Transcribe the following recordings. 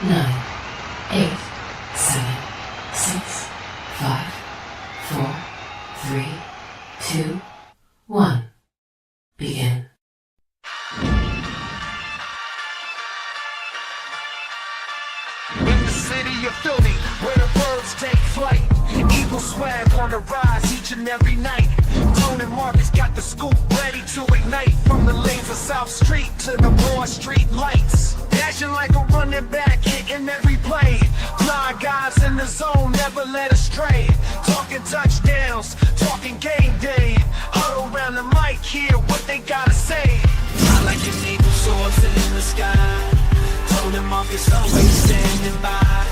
9, 8, 7, 6, 5, 4, 3, 2, 1. Begin. In the city of Philly, where the birds take flight, Eagle swag on the rise each and every night. Tone and Markus got the scoop ready to ignite. From the lanes of South Street to the Broad Street lights, dashing like a running back, hitting every play. Blind guys in the zone, never led astray. Talking touchdowns, talking game day. Huddle around the mic, hear what they gotta say. I like an eagle soaring in the sky. Tone and Markus always standing by,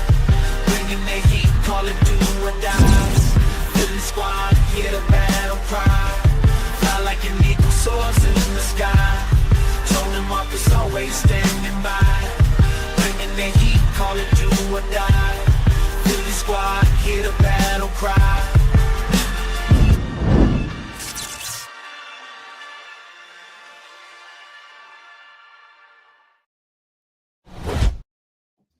bringing the heat, call it do or die. Philly squad, hear the battle cry. Fly like an eagle soars in the sky. Tone and Markus always standing by, bringing the heat, call it do or die. Philly squad, hear the battle cry.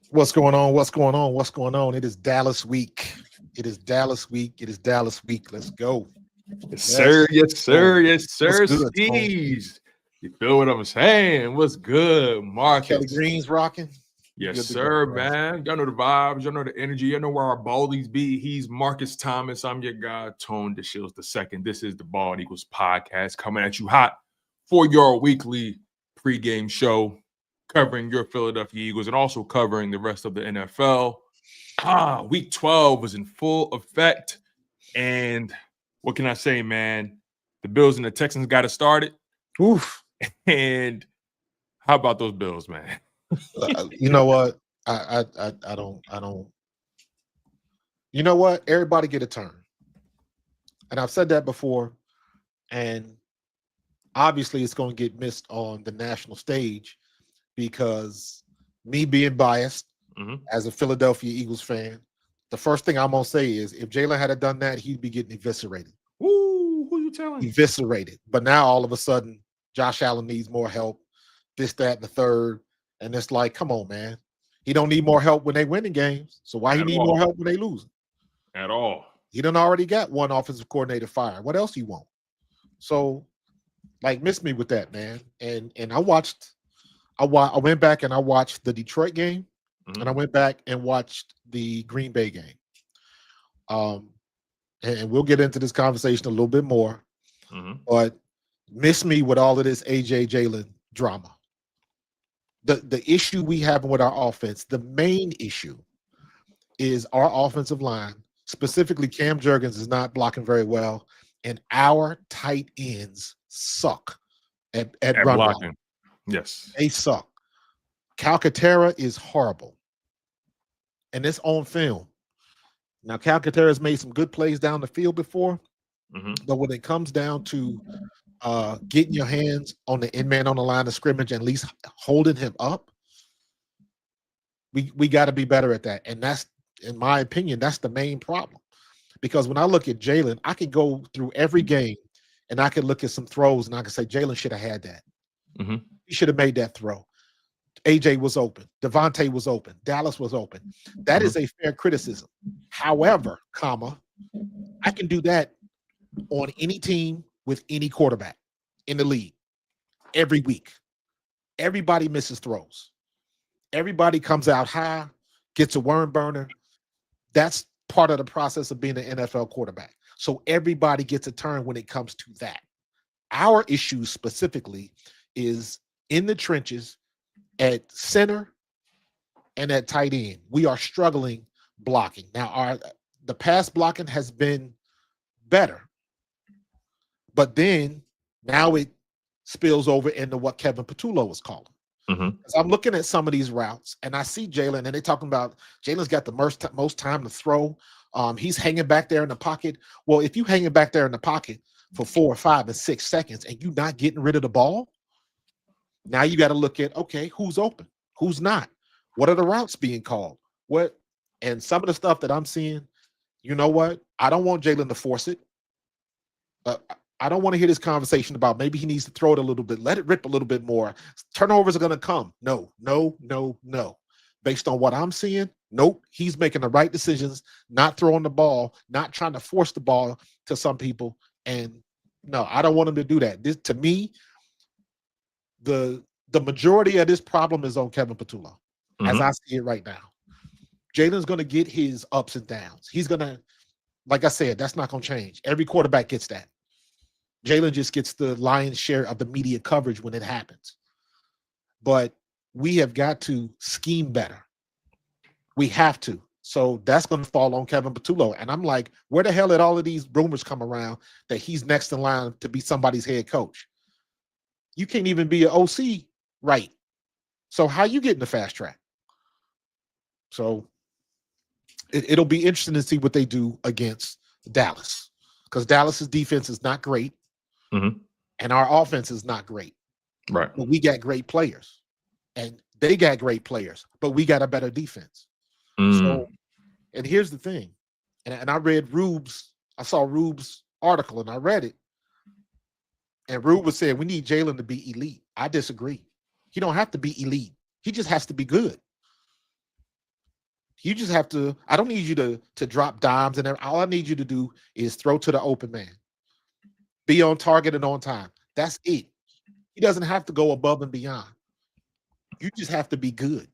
What's going on? What's going on? What's going on? It is Dallas week. It is Dallas week. It is Dallas week. Let's go. Yes, sir. Yes, sir. Yes, sir. What's good, Steez. You feel what I'm saying? What's good, Markus? Kelly Green's rocking. Yes, Good to sir, go, bro. man. Y'all know the vibes. Y'all know the energy. Y'all know where our baldies be. He's Markus Thomas. I'm your guy, Tone DeShields II. This is the Bald Eagles podcast coming at you hot for your weekly pregame show, covering your Philadelphia Eagles and also covering the rest of the NFL. Week 12 was in full effect. And what can I say, man? The Bills and the Texans got it started. Oof. And how about those Bills, man? You know what? I don't. You know what? Everybody get a turn. And I've said that before. And obviously it's going to get missed on the national stage because me being biased as a Philadelphia Eagles fan, the first thing I'm going to say is if Jalen had done that, he'd be getting eviscerated. Ooh, who you telling? Eviscerated. But now all of a sudden, Josh Allen needs more help, this, that, and the third. And it's like, come on, man. He don't need more help when they winning games. So why he need more help when they losing? At all. He done already got one offensive coordinator fired. What else he want? So, like, miss me with that, man. And I went back and I watched the Detroit game, and I went back and watched the Green Bay game. And we'll get into this conversation a little bit more. But miss me with all of this AJ Jalen drama. The issue we have with our offense, the main issue is our offensive line, specifically Cam Jurgens is not blocking very well, and our tight ends suck at run blocking. Yes. They suck. Calcaterra is horrible. And it's on film. Now, Calcaterra's made some good plays down the field before, but when it comes down to getting your hands on the end man on the line of scrimmage and at least holding him up, we got to be better at that. And that's, in my opinion, that's the main problem. Because when I look at Jalen, I can go through every game and I can look at some throws and I can say Jalen should have had that. He should have made that throw. AJ was open. Devontae was open. Dallas was open. That is a fair criticism. However, I can do that on any team with any quarterback in the league every week. Everybody misses throws. Everybody comes out high, gets a worm burner. That's part of the process of being an NFL quarterback. So everybody gets a turn when it comes to that. Our issue specifically is in the trenches at center and at tight end. We are struggling blocking. Now, the pass blocking has been better, but then now it spills over into what Kevin Patullo was calling. I'm looking at some of these routes, and I see Jalen, and they're talking about Jalen's got the most time to throw. He's hanging back there in the pocket. Well, if you hanging back there in the pocket for 4 or 5 and 6 seconds and you not getting rid of the ball, now you got to look at, okay, who's open? Who's not? What are the routes being called? And some of the stuff that I'm seeing, you know what? I don't want Jalen to force it. I don't want to hear this conversation about maybe he needs to throw it a little bit, let it rip a little bit more. Turnovers are going to come. No. based on what I'm seeing, nope, he's making the right decisions, not throwing the ball, not trying to force the ball to some people. And no, I don't want him to do that. This, to me, the majority of this problem is on Kevin Patullo, as I see it right now. Jalen's going to get his ups and downs. He's going to, like I said, that's not going to change. Every quarterback gets that. Jalen just gets the lion's share of the media coverage when it happens. But we have got to scheme better. We have to. So that's going to fall on Kevin Patullo. And I'm like, where the hell did all of these rumors come around that he's next in line to be somebody's head coach? You can't even be an OC right. So how you getting the fast track? So it'll be interesting to see what they do against Dallas, because Dallas's defense is not great, and our offense is not great. Right. But we got great players, and they got great players, but we got a better defense. So, and here's the thing, and I saw Rube's article, and I read it, and Rube was saying we need Jalen to be elite. I disagree. He don't have to be elite. He just has to be good. You just have to, I don't need you to drop dimes and everything. All I need you to do is throw to the open man. Be on target and on time. That's it. He doesn't have to go above and beyond. You just have to be good.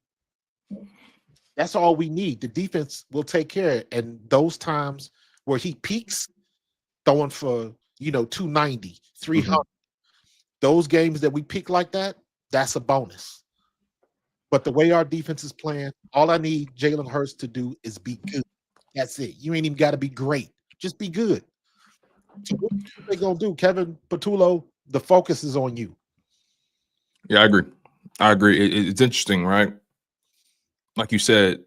That's all we need. The defense will take care of it. And those times where he peaks, throwing for, 290, 300, those games that we peak like that, that's a bonus. But the way our defense is playing, all I need Jalen Hurts to do is be good. That's it. You ain't even got to be great. Just be good. So what they going to do? Kevin Patullo, the focus is on you. Yeah, I agree. It's interesting, right? Like you said,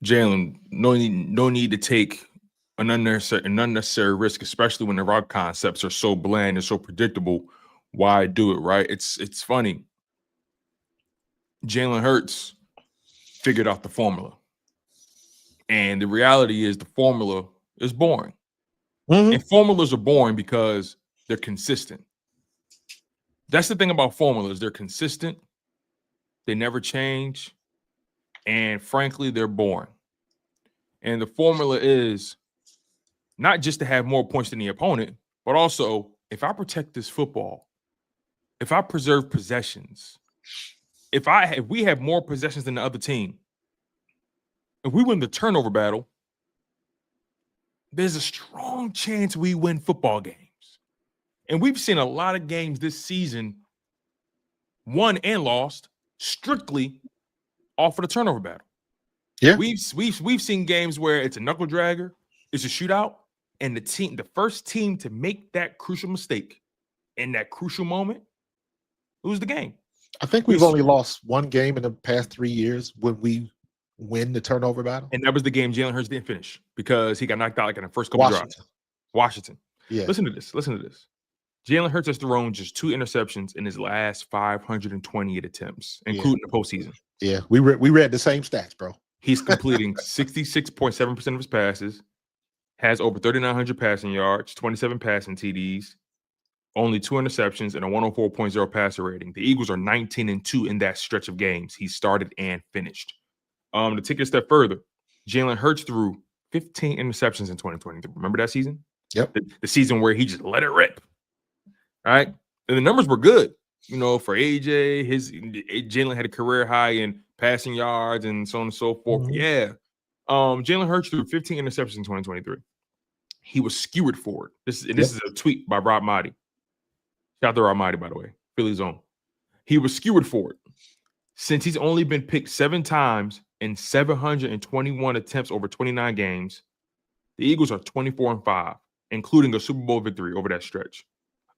Jalen, no need to take an unnecessary risk, especially when the route concepts are so bland and so predictable. Why do it, right? It's funny. Jalen Hurts figured out the formula. And the reality is the formula is boring. And formulas are boring because they're consistent. That's the thing about formulas. They're consistent. They never change. And frankly, they're boring. And the formula is not just to have more points than the opponent, but also if I protect this football, if I preserve possessions, if we have more possessions than the other team, if we win the turnover battle, there's a strong chance we win football games. And we've seen a lot of games this season won and lost strictly off of the turnover battle. Yeah. We've seen games where it's a knuckle dragger, it's a shootout, and the first team to make that crucial mistake in that crucial moment lose the game. I think we've only lost one game in the past 3 years when we win the turnover battle. And that was the game Jalen Hurts didn't finish because he got knocked out like in the first couple drives. Washington. Yeah. Listen to this. Jalen Hurts has thrown just 2 interceptions in his last 528 attempts, including the postseason. Yeah, we read the same stats, bro. He's completing 66.7% of his passes, has over 3,900 passing yards, 27 passing TDs, only 2 interceptions, and a 104.0 passer rating. The Eagles are 19-2 in that stretch of games he started and finished. To take it a step further, Jalen Hurts threw 15 interceptions in 2023. Remember that season? Yep. The season where he just let it rip. All right. And the numbers were good. For AJ, Jalen had a career high in passing yards and so on and so forth. Yeah. Jalen Hurts threw 15 interceptions in 2023. He was skewered for it. This is a tweet by Rob Mahdi. Shout out to Rob Mahdi, by the way. Philly's own. He was skewered for it. Since he's only been picked 7 times in 721 attempts over 29 games, the Eagles are 24-5, including a Super Bowl victory over that stretch.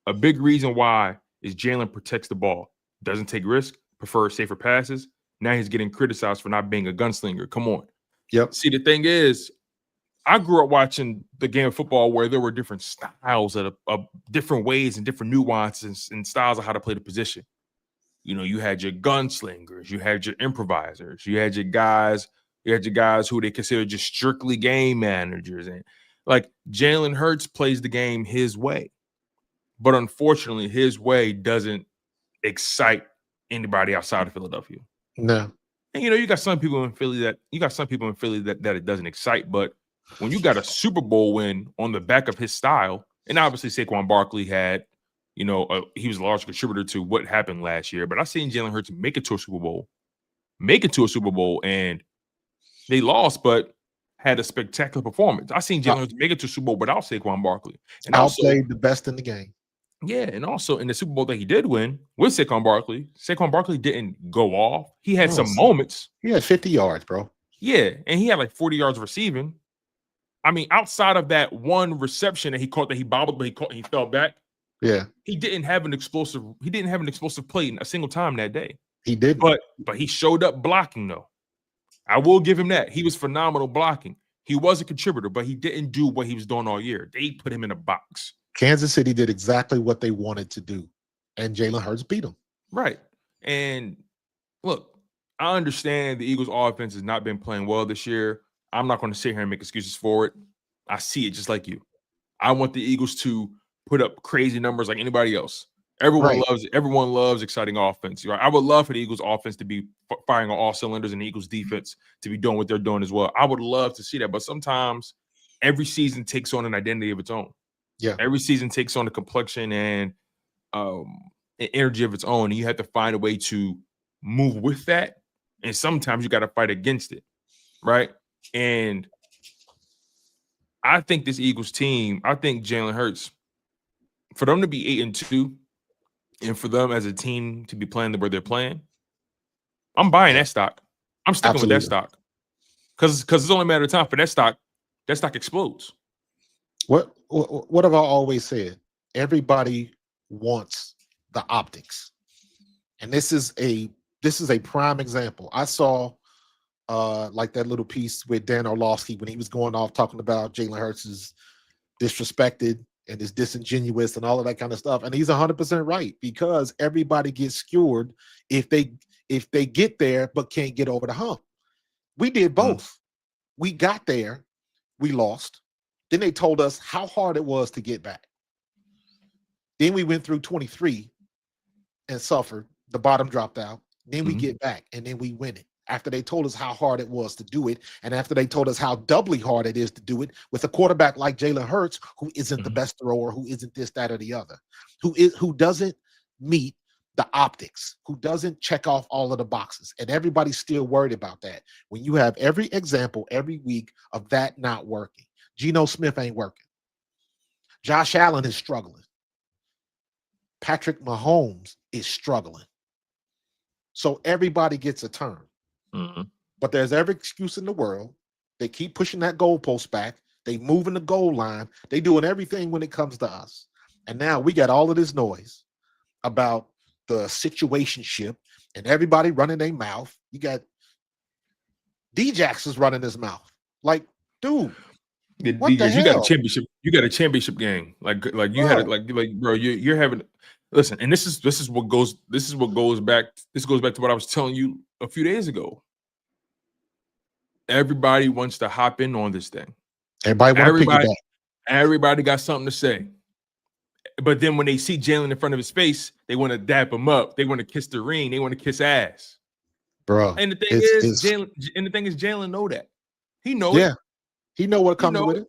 A big reason why is Jalen protects the ball, doesn't take risks, prefers safer passes. Now he's getting criticized for not being a gunslinger. Come on. Yep. See, the thing is, I grew up watching the game of football where there were different styles of different ways and different nuances and styles of how to play the position. You had your gunslingers, you had your improvisers, you had your guys who they consider just strictly game managers. And like Jalen Hurts plays the game his way. But unfortunately, his way doesn't excite anybody outside of Philadelphia. No. And you got some people in Philly that it doesn't excite. But when you got a Super Bowl win on the back of his style, and obviously Saquon Barkley had, he was a large contributor to what happened last year. But I seen Jalen Hurts make it to a Super Bowl, and they lost, but had a spectacular performance. I seen Jalen Hurts make it to Super Bowl without Saquon Barkley, and outplayed the best in the game. Yeah, and also in the Super Bowl that he did win with Saquon Barkley didn't go off. He had some moments. He had 50 yards, bro. Yeah, and he had like 40 yards receiving. I mean, outside of that one reception that he caught that he bobbled, but he fell back. Yeah, he didn't have an explosive play a single time that day. He did, but he showed up blocking though. I will give him that. He was phenomenal blocking. He was a contributor, but he didn't do what he was doing all year. They put him in a box. Kansas City did exactly what they wanted to do, and Jalen Hurts beat them. Right. And look, I understand the Eagles' offense has not been playing well this year. I'm not going to sit here and make excuses for it. I see it just like you. I want the Eagles to put up crazy numbers like anybody else. Everyone loves exciting offense. Right? I would love for the Eagles offense to be firing on all cylinders and the Eagles defense to be doing what they're doing as well. I would love to see that, but sometimes every season takes on an identity of its own. Yeah. Every season takes on a complexion and energy of its own. And you have to find a way to move with that. And sometimes you got to fight against it. Right. And I think this Eagles team, I think Jalen Hurts, for them to be 8-2, and for them as a team to be playing the way they're playing, I'm buying that stock. I'm sticking with that stock. Because it's only a matter of time for that stock explodes. What have I always said? Everybody wants the optics. And this is a prime example. I saw like that little piece with Dan Orlovsky when he was going off talking about Jalen Hurts is disrespected and is disingenuous and all of that kind of stuff. And he's 100% right, because everybody gets skewered if they get there but can't get over the hump. We did both. We got there, we lost. Then they told us how hard it was to get back. Then we went through 23 and suffered. The bottom dropped out. Then we get back, and then we win it. After they told us how hard it was to do it, and after they told us how doubly hard it is to do it with a quarterback like Jalen Hurts, who isn't the best thrower, who isn't this, that, or the other, who doesn't meet the optics, who doesn't check off all of the boxes. And everybody's still worried about that. When you have every example every week of that not working. Geno Smith ain't working. Josh Allen is struggling. Patrick Mahomes is struggling. So everybody gets a turn. But there's every excuse in the world. They keep pushing that goalpost back. They moving the goal line. They doing everything when it comes to us. And now we got all of this noise about the situationship and everybody running their mouth. You got D-Jax is running his mouth. Like, dude. What the hell? You got a championship. You got a championship game. Like you had it. Like bro, you're having. Listen, and this goes back to what I was telling you a few days ago. Everybody wants to hop in on this thing. Everybody got something to say. But then when they see Jalen in front of his face, they want to dap him up. They want to kiss the ring. They want to kiss ass. Bro. And the thing is, Jalen know that. He knows. Yeah. He know what comes with it.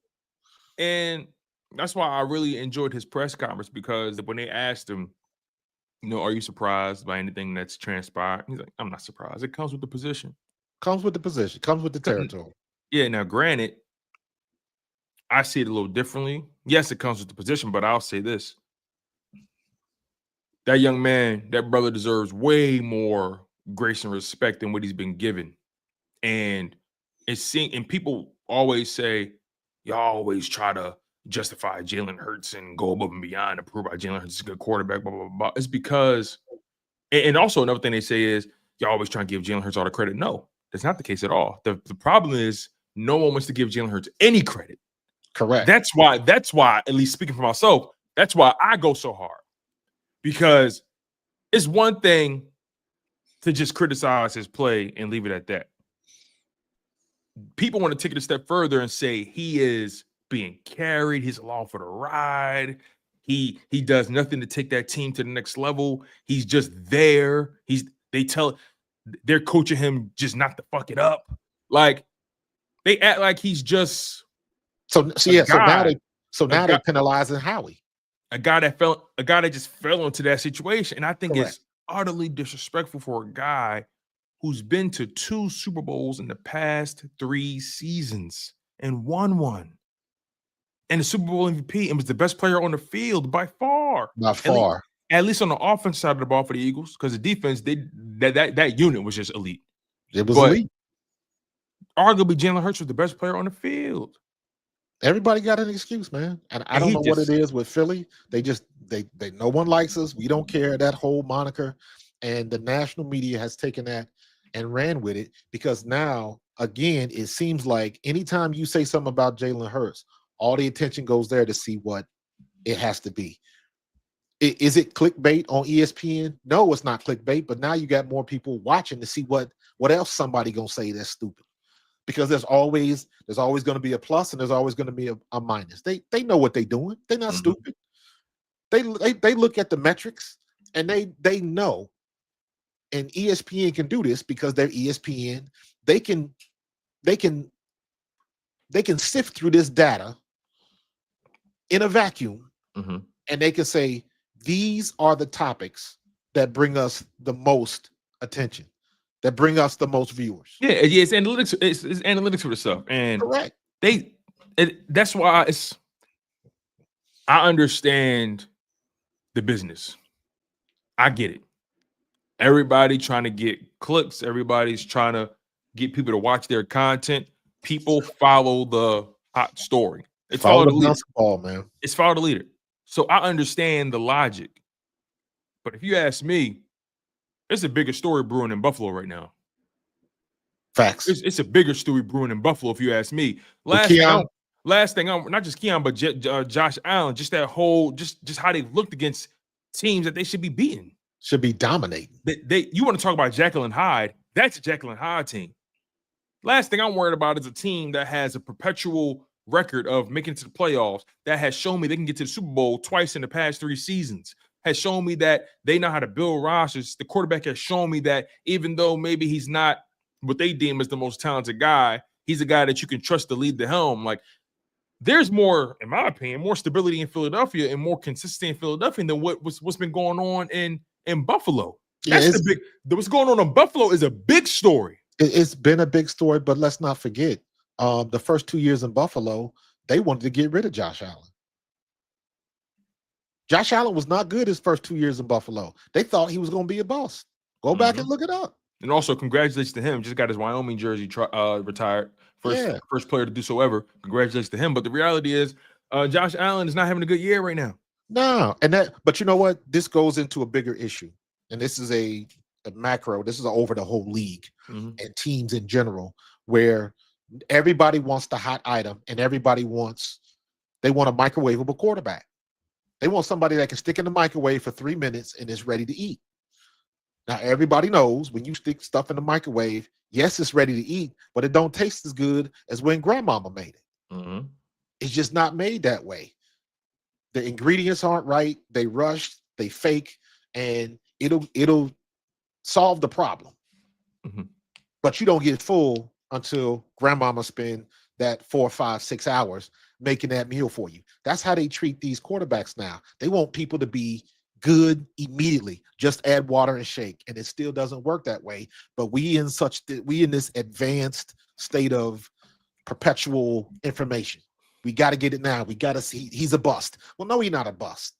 And that's why I really enjoyed his press conference, because when they asked him, are you surprised by anything that's transpired? He's like, I'm not surprised. It comes with the position. Comes with the position. Comes with the territory. Yeah, now granted, I see it a little differently. Yes, it comes with the position, but I'll say this. That young man, that brother deserves way more grace and respect than what he's been given. And people always say, y'all always try to justify Jalen Hurts and go above and beyond to prove why Jalen Hurts is a good quarterback, blah, blah, blah, blah. It's because, and also another thing they say is, y'all always trying to give Jalen Hurts all the credit. No, that's not the case at all. The problem is no one wants to give Jalen Hurts any credit. Correct. That's why, at least speaking for myself, that's why I go so hard. Because it's one thing to just criticize his play and leave it at that. People want to take it a step further and say he is being carried. He's along for the ride. He does nothing to take that team to the next level. He's just there. they're coaching him just not to fuck it up. Like they act like he's just so now they're penalizing Howie. A guy that just fell into that situation. And I think Correct. it's utterly disrespectful for a guy who's been to 2 Super Bowls in the past 3 seasons and won one. And the Super Bowl MVP and was the best player on the field by far. By far. At least on the offense side of the ball for the Eagles, because the defense, that unit was just elite. It was elite. Arguably, Jalen Hurts was the best player on the field. Everybody got an excuse, man. And I don't know what it is with Philly. They no one likes us. We don't care, that whole moniker. And the national media has taken that and ran with it, because now, again, it seems like anytime you say something about Jalen Hurts, all the attention goes there to see what it has to be. Is it clickbait on ESPN? No, it's not clickbait, but now you got more people watching to see what else somebody gonna say that's stupid. Because there's always going to be a plus and there's always going to be a minus. They know what they're doing. They're not stupid. They look at the metrics and they know. And ESPN can do this because they're ESPN. They can sift through this data in a vacuum, and they can say, these are the topics that bring us the most attention, that bring us the most viewers. Yeah, it's analytics. It's analytics for the stuff, and correct. That's why I understand the business. I get it. Everybody trying to get clicks. Everybody's trying to get people to watch their content. People follow the hot story. It's follow the leader. Ball, man. It's follow the leader. So I understand the logic. But if you ask me, it's a bigger story brewing in Buffalo right now. Facts. It's a bigger story brewing in Buffalo, if you ask me. Last thing, not just Quinyon, but Josh Allen, just that whole, just how they looked against teams that they should be beating. Should be dominating. You want to talk about Jekyll and Hyde? That's a Jekyll and Hyde team. Last thing I'm worried about is a team that has a perpetual record of making it to the playoffs, that has shown me they can get to the Super Bowl twice in the past 3 seasons, has shown me that they know how to build rosters. The quarterback has shown me that even though maybe he's not what they deem as the most talented guy, he's a guy that you can trust to lead the helm. Like, there's more, in my opinion, more stability in Philadelphia and more consistency in Philadelphia than what's been going on in Buffalo. That's what's going on in Buffalo is a big story. It's been a big story, but let's not forget, the first 2 years in Buffalo, they wanted to get rid of Josh Allen. Josh Allen was not good his first 2 years in Buffalo. They thought he was going to be a boss. Go back and look it up. And also, congratulations to him. Just got his Wyoming jersey retired. First player to do so ever. Congratulations to him. But the reality is, Josh Allen is not having a good year right now. No, but you know what? This goes into a bigger issue, and this is a macro. This is over the whole league and teams in general, where everybody wants the hot item, and they want a microwavable quarterback. They want somebody that can stick in the microwave for 3 minutes and is ready to eat. Now, everybody knows when you stick stuff in the microwave, yes, it's ready to eat, but it don't taste as good as when grandmama made it. It's just not made that way. The ingredients aren't right. They rush, they fake, and it'll solve the problem. But you don't get full until grandmama spend that 4, 5, 6 hours making that meal for you. That's how they treat these quarterbacks now. They want people to be good immediately. Just add water and shake, and it still doesn't work that way. But we in this advanced state of perpetual information. We got to get it now. We got to see he's a bust. Well, no, he's not a bust.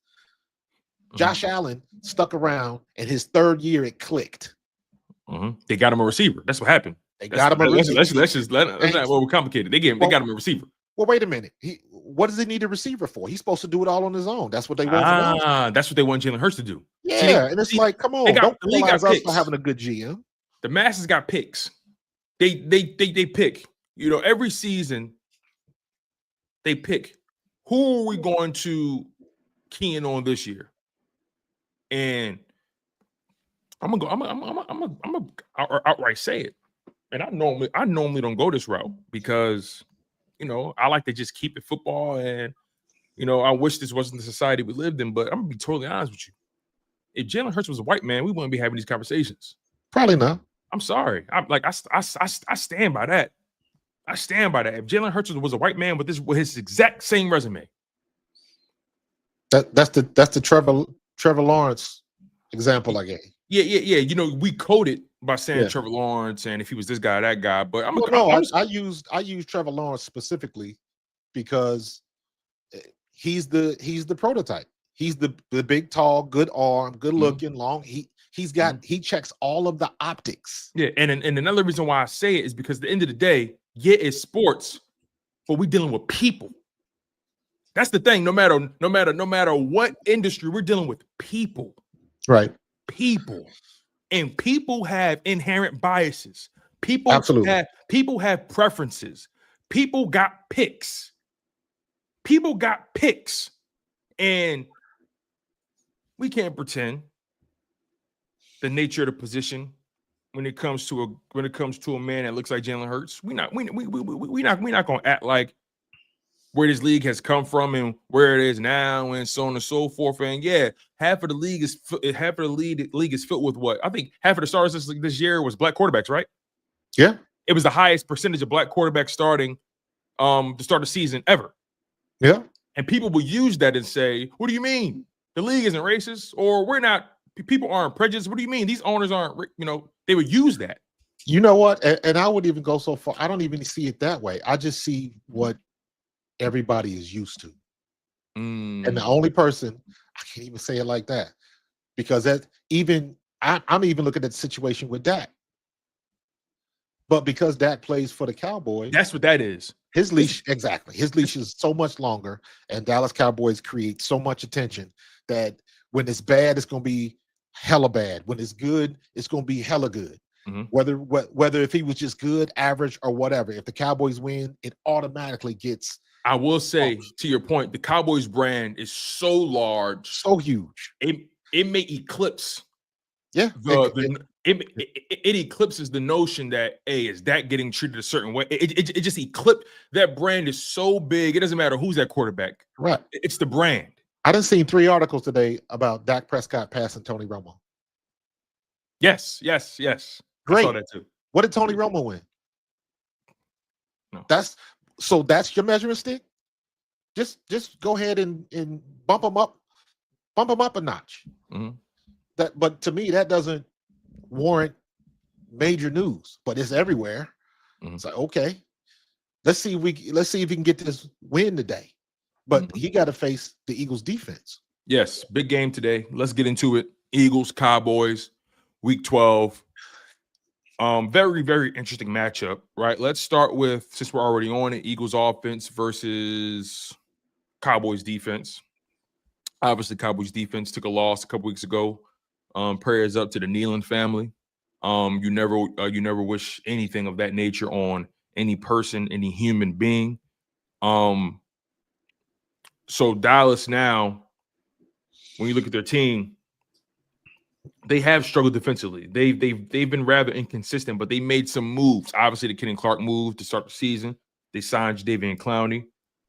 Josh Allen stuck around, and his 3rd year it clicked. They got him a receiver. That's what happened. Let's not what we're complicated. They got him a receiver. Well, wait a minute. What does he need a receiver for? He's supposed to do it all on his own. That's what they want. That's what they want Jalen Hurts to do. Yeah, and it's like, come on, don't penalize us for having a good GM. The masses got picks. They pick. You know, every season they pick who are we going to key in on this year, and I'm gonna outright say it. And I normally don't go this route because, you know, I like to just keep it football, and, you know, I wish this wasn't the society we lived in, but I'm gonna be totally honest with you. If Jalen Hurts was a white man, we wouldn't be having these conversations. Probably not. I'm sorry. I stand by that. I stand by that. If Jalen Hurts was a white man with his exact same resume, That's the Trevor Lawrence example I gave. Yeah. You know, we coded by saying Yeah. Trevor Lawrence and if he was this guy, that guy. But I used Trevor Lawrence specifically because he's the prototype. He's the big, tall, good arm, good looking, long. He checks all of the optics. Yeah, and another reason why I say it is because at the end of the day, yeah, it's sports, but we're dealing with people. That's the thing. No matter what industry, we're dealing with people. Right. People. And people have inherent biases. People have preferences. People got picks. And we can't pretend the nature of the position when it comes to a man that looks like Jalen Hurts. We're not gonna act like where this league has come from and where it is now and so on and so forth. And yeah, half of the league is filled with what? I think half of the stars this year was black quarterbacks, right? Yeah. It was the highest percentage of black quarterbacks starting to start the season ever. Yeah. And people will use that and say, what do you mean? The league isn't racist, or people aren't prejudiced. What do you mean? These owners aren't, they would use that. You know what? And I would even go so far. I don't even see it that way. I just see what everybody is used to. And the only person, I can't even say it like that, because I'm even looking at the situation with Dak. But because Dak plays for the Cowboys, that's what that is. His leash, exactly. His leash is so much longer, and Dallas Cowboys create so much attention that when it's bad, it's going to be hella bad. When it's good, it's going to be hella good. Whether if he was just good, average, or whatever. If the Cowboys win, it automatically gets. I will say, to your point, the Cowboys brand is so large, so huge. It may eclipse. Yeah, it eclipses the notion that is that getting treated a certain way. It just eclipses. That brand is so big. It doesn't matter who's that quarterback. Right. It's the brand. I done seen 3 articles today about Dak Prescott passing Tony Romo. Yes. Great. I saw that too. What did Tony Romo win? No. That's your measuring stick. Just go ahead and bump him up a notch. But to me, that doesn't warrant major news. But it's everywhere. It's like, okay, let's see if we can get this win today. But he got to face the Eagles defense. Yes, big game today. Let's get into it. Eagles, Cowboys, Week 12. Very, very interesting matchup, right? Let's start with, since we're already on it, Eagles offense versus Cowboys defense. Obviously, Cowboys defense took a loss a couple weeks ago. Prayers up to the Nolan family. You never wish anything of that nature on any person, any human being. So Dallas now, when you look at their team, they have struggled defensively. They've been rather inconsistent, but they made some moves. Obviously, the Kenyon Clark move to start the season. They signed Davian Clowney,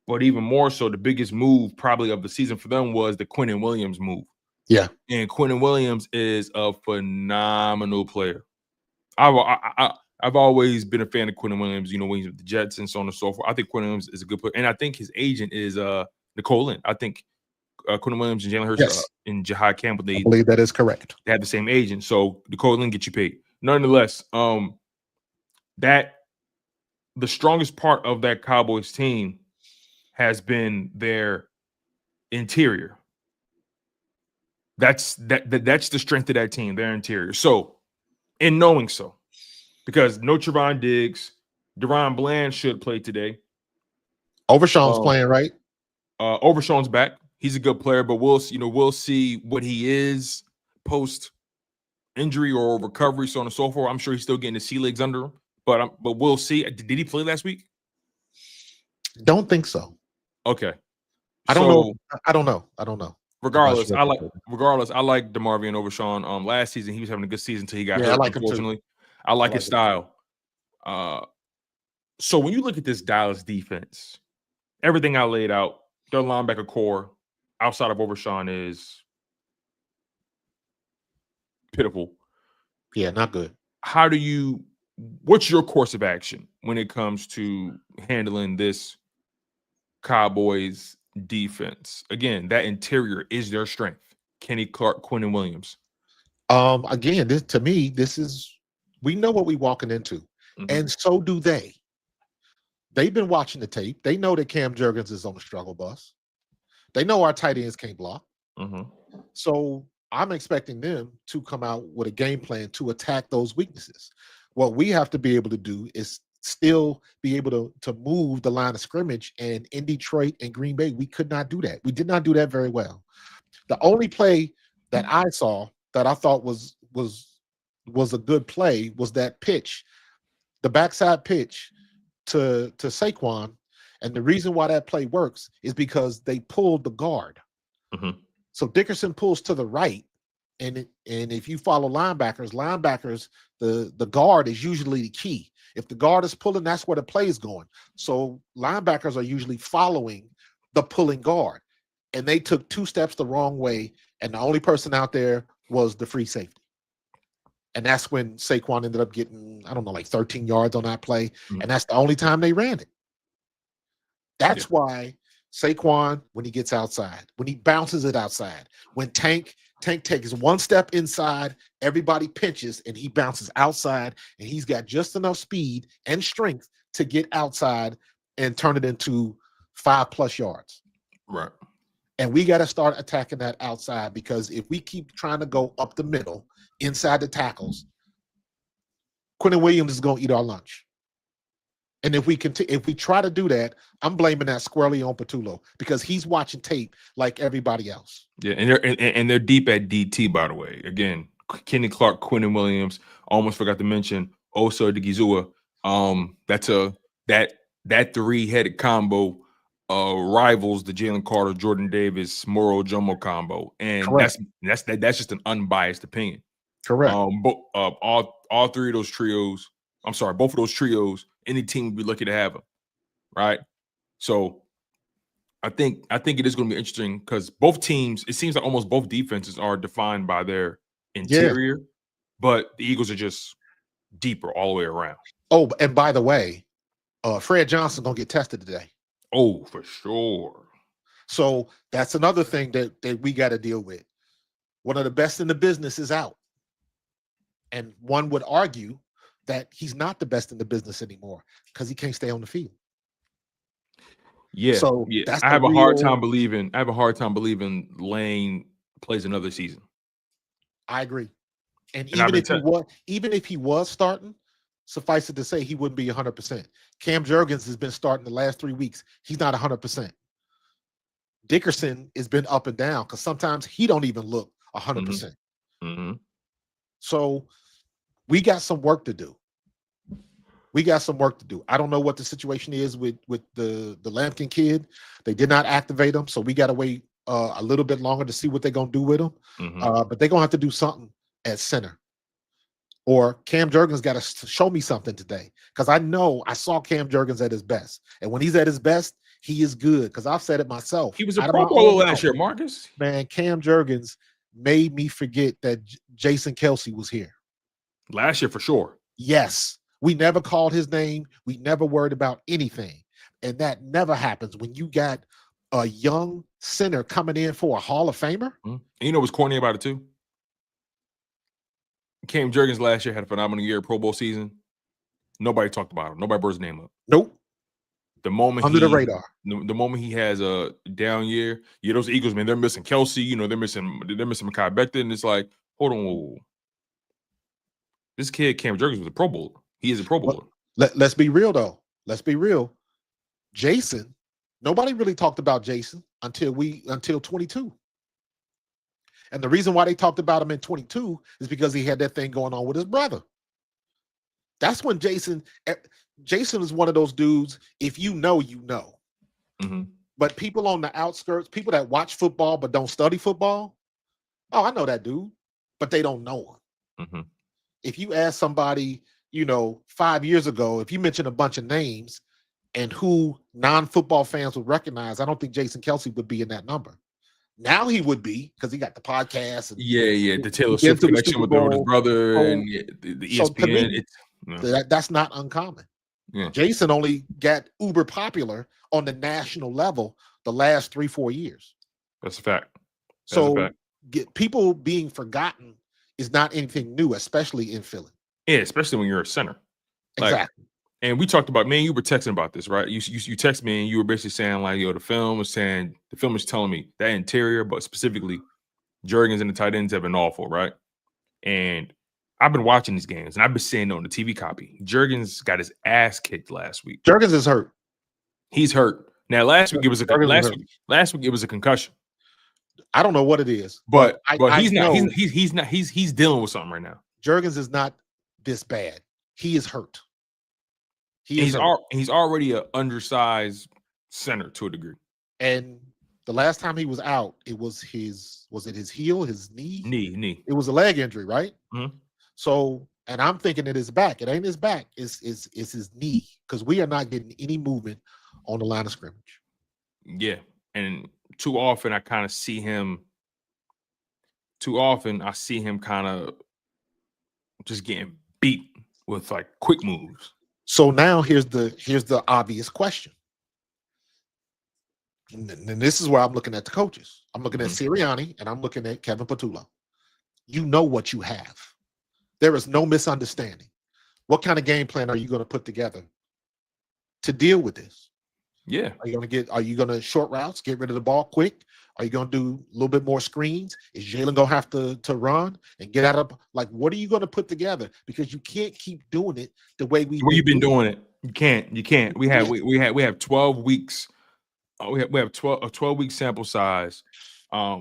but even more so, the biggest move probably of the season for them was the Quinyon Williams move. Yeah, and Quinyon Williams is a phenomenal player. I've always been a fan of Quinyon Williams. When he's with the Jets and so on and so forth. I think Quinyon Williams is a good player, and I think his agent is Nolan. I think Quinyon Williams and Jalen Hurts and Jihaad Campbell. I believe that is correct. They have the same agent, so Nolan get you paid. Nonetheless, that the strongest part of that Cowboys team has been their interior. That's the strength of that team, their interior. So, in knowing so, because no Trevon Diggs, Deron Bland should play today. Overshawn's playing, right? Overshawn's back. He's a good player, but we'll see what he is post injury or recovery, so on and so forth. I'm sure he's still getting the sea legs under him, but we'll see. Did he play last week? Don't think so. Okay, I don't know. Regardless, I like DeMarvion Overshawn. Last season he was having a good season until he got hurt. Unfortunately, I like his style. So when you look at this Dallas defense, everything I laid out, their linebacker core outside of Overshawn is pitiful. Yeah, not good. what's your course of action when it comes to handling this Cowboys defense? Again, that interior is their strength. Kenny Clark, Quinyon Williams. Again, to me, we know what we're walking into, and so do they. They've been watching the tape. They know that Cam Jurgens is on the struggle bus. They know our tight ends can't block. So I'm expecting them to come out with a game plan to attack those weaknesses. What we have to be able to do is still be able to move the line of scrimmage. And in Detroit and Green Bay, we could not do that. We did not do that very well. The only play that I saw that I thought was a good play was that pitch, the backside pitch to Saquon. And the reason why that play works is because they pulled the guard. So Dickerson pulls to the right, and if you follow linebackers, the guard is usually the key. If the guard is pulling, that's where the play is going. So linebackers are usually following the pulling guard, and they took 2 steps the wrong way, and the only person out there was the free safety. And that's when Saquon ended up getting, I don't know, like 13 yards on that play, and that's the only time they ran it. That's why Saquon, when he gets outside, when he bounces it outside, when Tank takes 1 step inside, everybody pinches, and he bounces outside, and he's got just enough speed and strength to get outside and turn it into 5+ yards. Right. And we got to start attacking that outside, because if we keep trying to go up the middle, inside the tackles, Quinyon Williams is going to eat our lunch. And if we try to do that, I'm blaming that squarely on Patullo, because he's watching tape like everybody else. Yeah, and they're deep at DT, by the way. Again, Kenny Clark, Quinyon Williams. Almost forgot to mention Osa Odigizua. That 3-headed combo rivals the Jalen Carter, Jordan Davis, Moro Jomo combo, and that's just an unbiased opinion. Correct. All 3 of those trios. I'm sorry, both of those trios. Any team would be lucky to have them, right? So I think it is going to be interesting, because both teams, it seems like almost both defenses are defined by their interior, but the Eagles are just deeper all the way around. Oh, and by the way, Fred Johnson going to get tested today. Oh, for sure. So that's another thing that we got to deal with. One of the best in the business is out. And one would argue that he's not the best in the business anymore, because he can't stay on the field. Yeah. So I have a hard time believing Lane plays another season. I agree. And even if he was starting, suffice it to say, he wouldn't be 100%. Cam Jurgens has been starting the last 3 weeks. He's not 100%. Dickerson has been up and down, because sometimes he don't even look 100%. So we got some work to do. I don't know what the situation is with the Lampkin kid. They did not activate him, so we got to wait a little bit longer to see what they're going to do with him. But they're going to have to do something at center. Or Cam Jurgens got to show me something today, because I know I saw Cam Jurgens at his best. And when he's at his best, he is good, because I've said it myself. He was a Pro Bowler last year, Marcus. Man, Cam Jurgens made me forget that Jason Kelce was here. Last year, for sure. Yes. We never called his name. We never worried about anything. And that never happens when you got a young center coming in for a Hall of Famer. And you know what's corny about it, too? Cam Jurgens last year had a phenomenal year, Pro Bowl season. Nobody talked about him. Nobody brought his name up. Nope. The moment under the radar. The moment he has a down year, those Eagles, man, they're missing Kelce. They're missing Mekhi Becton, and it's like, hold on, this kid Cam Jurgens was a Pro Bowler. He is a Pro Bowler. Let's be real, though. Let's be real. Jason, nobody really talked about Jason until 22. And the reason why they talked about him in 22 is because he had that thing going on with his brother. That's when Jason is one of those dudes, if you know, you know. But people on the outskirts, people that watch football but don't study football, oh, I know that dude, but they don't know him. If you ask somebody, 5 years ago, if you mention a bunch of names and who non-football fans would recognize, I don't think Jason Kelce would be in that number. Now he would be because he got the podcast. And Yeah. The Taylor been Swift to the connection Super with his Bowl. brother So- and the so to ESPN. me, that's not uncommon. Yeah. Jason only got uber popular on the national level the last 3-4 years. That's a fact. So people being forgotten is not anything new, especially in Philly. Yeah, especially when you're a center. Exactly. And we talked about, man, you were texting about this, right? You texted me and you were basically saying like, yo, the film is telling me that interior, but specifically Jurgens and the tight ends have been awful, right? And I've been watching these games and I've been saying on the TV copy, Jurgens got his ass kicked last week. Jurgens is hurt. He's hurt. Now last week it was a concussion. I don't know what it is, but he's dealing with something right now. Jurgens is not this bad. He is hurt. He's already an undersized center to a degree. And the last time he was out, it was his heel, his knee? Knee. It was a leg injury, right? Mm-hmm. So, and I'm thinking it is back. It ain't his back. It's his knee because we are not getting any movement on the line of scrimmage. Yeah. And too often I see him kind of just getting beat with like quick moves. So now here's the obvious question. And this is where I'm looking at the coaches. I'm looking at Sirianni and I'm looking at Kevin Patullo. You know what you have. There is no misunderstanding. What kind of game plan are you going to put together to deal with this? Yeah. Are you going to short routes, get rid of the ball quick? Are you going to do a little bit more screens? Is Jalen going to have to run and get out of, like, what are you going to put together? Because you can't keep doing it the way you've been doing it. You can't. We have 12 weeks. We have a 12-week sample size, a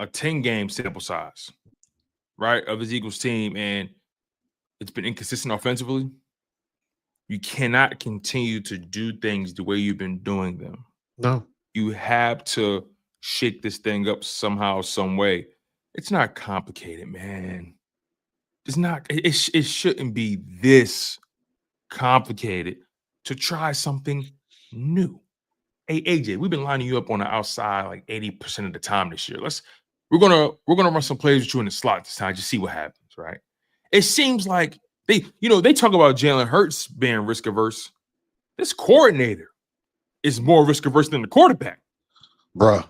10-game sample size, right, of his Eagles team, and it's been inconsistent offensively. You cannot continue to do things the way you've been doing them. No. You have to shake this thing up somehow, some way. It's not complicated, man. It's not. It shouldn't be this complicated to try something new. Hey, AJ, we've been lining you up on the outside like 80% of the time this year. We're gonna run some plays with you in the slot this time, just see what happens, right? It seems like they talk about Jalen Hurts being risk averse. This coordinator is more risk averse than the quarterback. Bruh,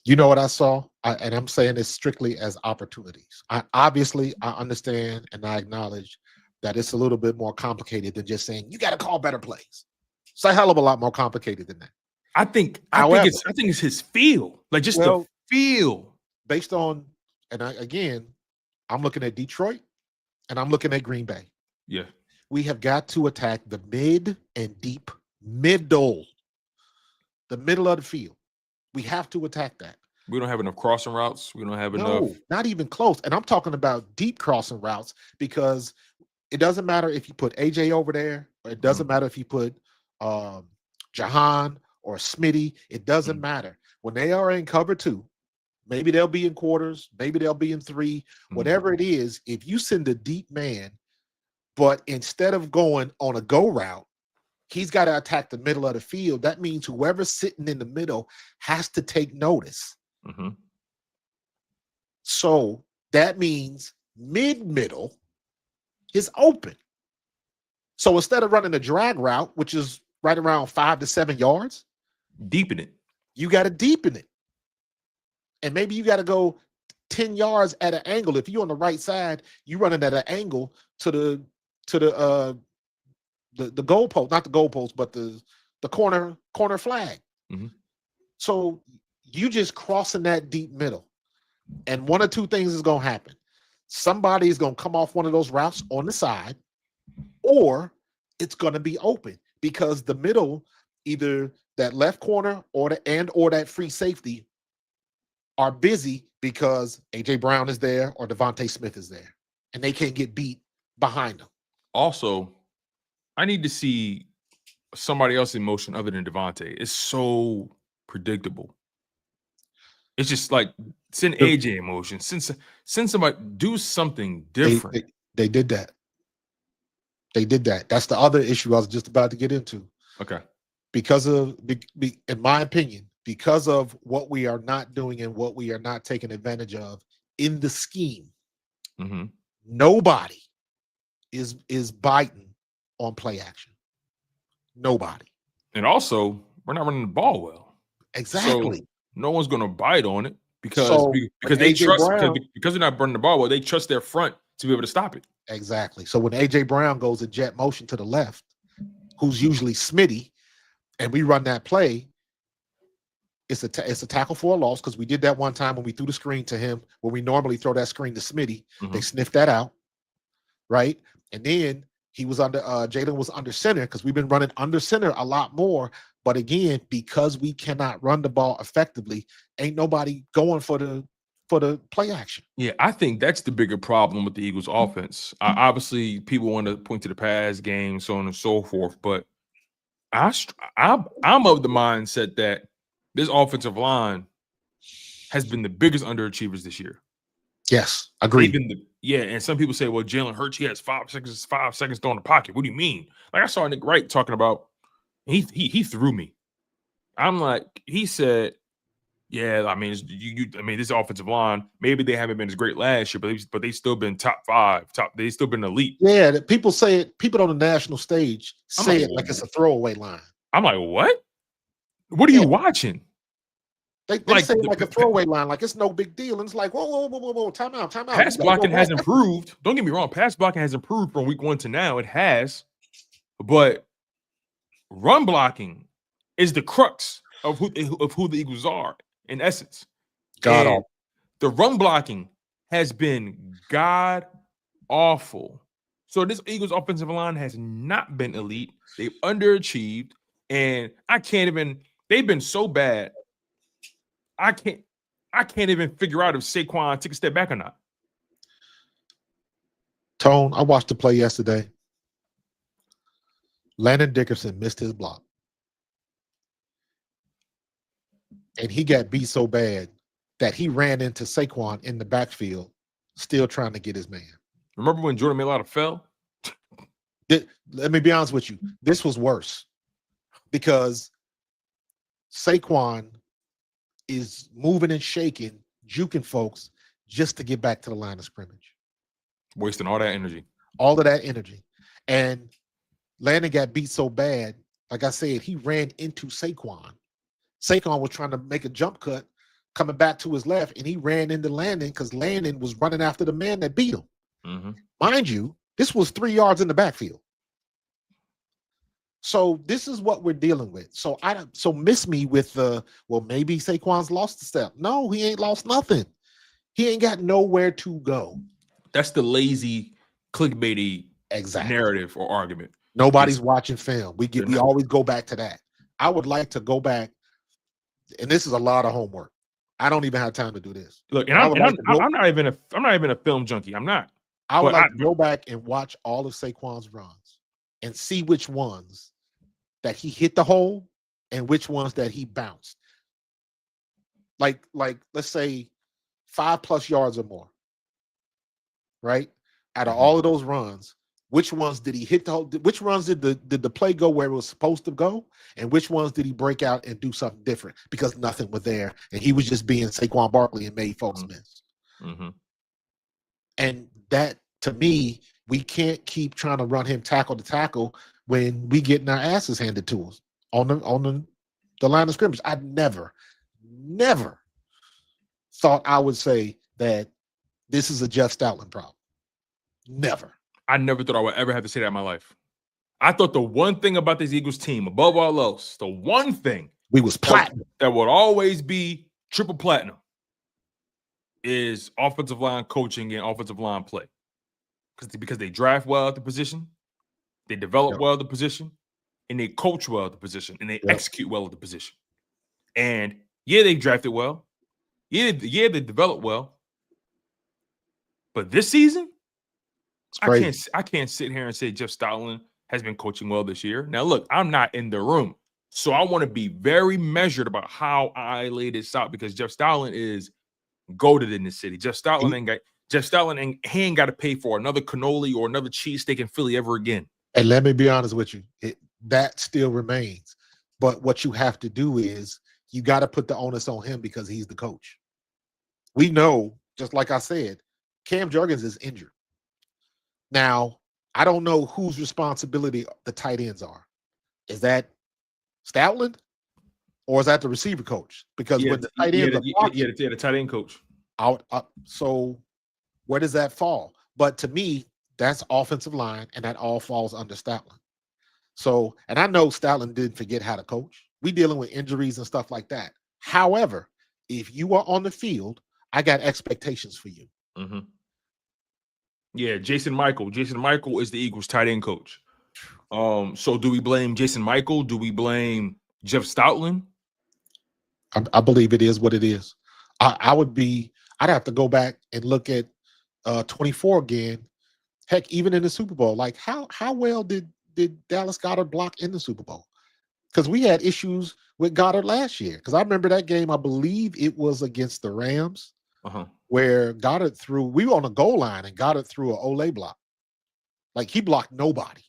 you know what I saw? And I'm saying this strictly as opportunities. I understand and I acknowledge that it's a little bit more complicated than just saying you got to call better plays. It's a hell of a lot more complicated than that. I think it's his feel, like just the feel. Based on, and I'm looking at Detroit and I'm looking at Green Bay. Yeah. We have got to attack the mid and deep middle, the middle of the field. We have to attack that. We don't have enough crossing routes. We don't have enough. No, not even close. And I'm talking about deep crossing routes because it doesn't matter if you put AJ over there, or it doesn't matter if you put Jihaad or Smitty. It doesn't matter. When they are in cover 2, maybe they'll be in quarters, maybe they'll be in 3, whatever it is. If you send a deep man, but instead of going on a go route, he's got to attack the middle of the field. That means whoever's sitting in the middle has to take notice. Mm-hmm. So that means mid-middle is open. So instead of running a drag route, which is right around 5 to 7 yards, deepen it. You got to deepen it. And maybe you got to go 10 yards at an angle. If you're on the right side, you running at an angle to the goalpost, not the goalpost, but the corner flag. Mm-hmm. So you just crossing that deep middle. And one or two things is going to happen. Somebody is going to come off one of those routes on the side, or it's going to be open because the middle, either that left corner or that free safety are busy because AJ Brown is there or Devontae Smith is there, and they can't get beat behind them. Also, I need to see somebody else in motion other than Devontae. It's so predictable. It's just like send AJ in motion. Send somebody, do something different. They did that. They did that. That's the other issue I was just about to get into. Okay. Because of, in my opinion, because of what we are not doing and what we are not taking advantage of in the scheme, nobody is biting on play action. Nobody. And also, we're not running the ball well. Exactly. So no one's going to bite on it because they trust because they're not running the ball well. They trust their front to be able to stop it. Exactly. So when AJ Brown goes in jet motion to the left, who's usually Smitty, and we run that play, it's a tackle for a loss, because we did that one time when we threw the screen to him, where we normally throw that screen to Smitty. They sniffed that out, right? And then he was under Jalen was under center, because we've been running under center a lot more. But again, because we cannot run the ball effectively, ain't nobody going for the play action. Yeah, I think that's the bigger problem with the Eagles offense. Obviously, people want to point to the pass game, so on and so forth. But I'm of the mindset that this offensive line has been the biggest underachievers this year. Yes, agreed. And some people say, well, Jalen Hurts, he has 5 seconds throwing the pocket. What do you mean? Like, I saw Nick Wright talking about, he threw me. I'm like, he said, yeah, I mean, this offensive line, maybe they haven't been as great last year, but they've still been top 5, they've still been elite. Yeah, people say it, people on the national stage say it like it's a throwaway line. I'm like, what? What are you watching? They say it like a throwaway line, like it's no big deal. And it's like, whoa, time out. Pass blocking has improved. Don't get me wrong. Pass blocking has improved from week 1 to now. It has. But run blocking is the crux of who the Eagles are, in essence. The run blocking has been god awful. So this Eagles offensive line has not been elite. They've underachieved. And they've been so bad. I can't even figure out if Saquon took a step back or not. Tone, I watched the play yesterday. Landon Dickerson missed his block. And he got beat so bad that he ran into Saquon in the backfield, still trying to get his man. Remember when Jordan Mailata fell? Let me be honest with you. This was worse, because Saquon is moving and shaking, juking folks just to get back to the line of scrimmage. Wasting all that energy. All of that energy. And Landon got beat so bad, like I said, he ran into Saquon. Saquon was trying to make a jump cut, coming back to his left, and he ran into Landon because Landon was running after the man that beat him. Mind you, this was 3 yards in the backfield. So this is what we're dealing with. So miss me with maybe Saquon's lost a step. No, he ain't lost nothing. He ain't got nowhere to go. That's the lazy, clickbaity narrative or argument. Nobody's watching film. We always go back to that. I would like to go back, and this is a lot of homework. I don't even have time to do this. Look, and I'm not even a film junkie. I'm not. I would like to go back and watch all of Saquon's runs and see which ones that he hit the hole and which ones that he bounced. Like let's say 5+ yards or more, right? Out of all of those runs, which ones did he hit the hole? Which runs did the play go where it was supposed to go? And which ones did he break out and do something different because nothing was there and he was just being Saquon Barkley and made folks miss? And that, to me, we can't keep trying to run him tackle to tackle when we getting our asses handed to us on the line of scrimmage. I never thought I would say that this is a Jeff Stoutland problem. Never. I never thought I would ever have to say that in my life. I thought the one thing about this Eagles team, above all else, the one thing we was platinum that would always be triple platinum is offensive line coaching and offensive line play. Because they draft well at the position, they develop well at the position, and they coach well at the position, and they execute well at the position. And yeah, they drafted well. Yeah, they developed well. But this season, I can't sit here and say Jeff Stoutland has been coaching well this year. Now, look, I'm not in the room, so I want to be very measured about how I lay this out, because Jeff Stoutland is goated in this city. Jeff Stoutland ain't got to pay for another cannoli or another cheesesteak in Philly ever again. And let me be honest with you, that still remains. But what you have to do is you got to put the onus on him because he's the coach. We know, just like I said, Cam Jurgens is injured. Now, I don't know whose responsibility the tight ends are. Is that Stoutland or is that the receiver coach? Because when the tight ends are blocking, the tight end coach. So where does that fall? But to me, that's offensive line, and that all falls under Stoutland. So, and I know Stoutland didn't forget how to coach. We dealing with injuries and stuff like that. However, if you are on the field, I got expectations for you. Mm-hmm. Yeah, Jason Michael. Jason Michael is the Eagles tight end coach. So do we blame Jason Michael? Do we blame Jeff Stoutland? I believe it is what it is. I'd have to go back and look at 24 again. Heck, even in the Super Bowl, like how well did Dallas Goedert block in the Super Bowl? Because we had issues with Goddard last year. Because I remember that game, I believe it was against the Rams, where Goddard we were on a goal line and Goddard threw an Olay block. Like he blocked nobody.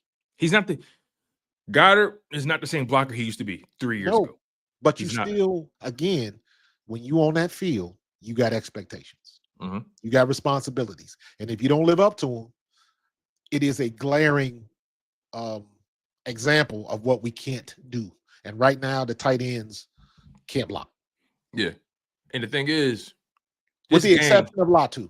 Goddard is not the same blocker he used to be 3 years ago. But you still, again, when you on that field, you got expectations. Mm-hmm. You got responsibilities. And if you don't live up to them, it is a glaring example of what we can't do. And right now, the tight ends can't block. Yeah. And the thing is, with the exception of Latu.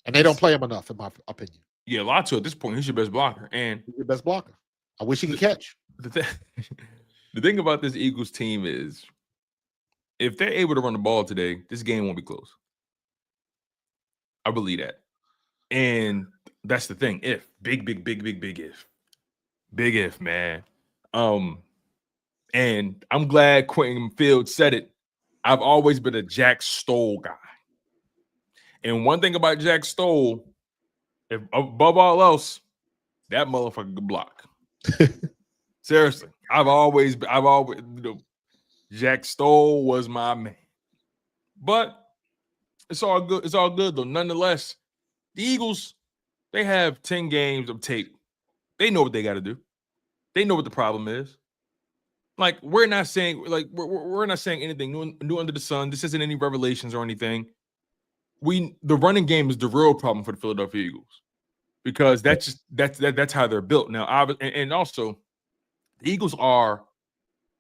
And they don't play him enough, in my opinion. Yeah, Latu at this point, he's your best blocker. And he's your best blocker. I wish he could catch. The thing about this Eagles team is if they're able to run the ball today, this game won't be close. I believe that. And that's the thing. If. Big if. Big if, man. And I'm glad Quinyon Fields said it. I've always been a Jack Stoll guy. And one thing about Jack Stoll, if above all else, that motherfucker could block. Seriously. I've always, Jack Stoll was my man. But it's all good. It's all good though. Nonetheless, the Eagles, they have 10 games of tape. They know what they got to do. They know what the problem is. Like we're not saying anything new under the sun. This isn't any revelations or anything. The running game is the real problem for the Philadelphia Eagles because that's how they're built now. And also, the Eagles are,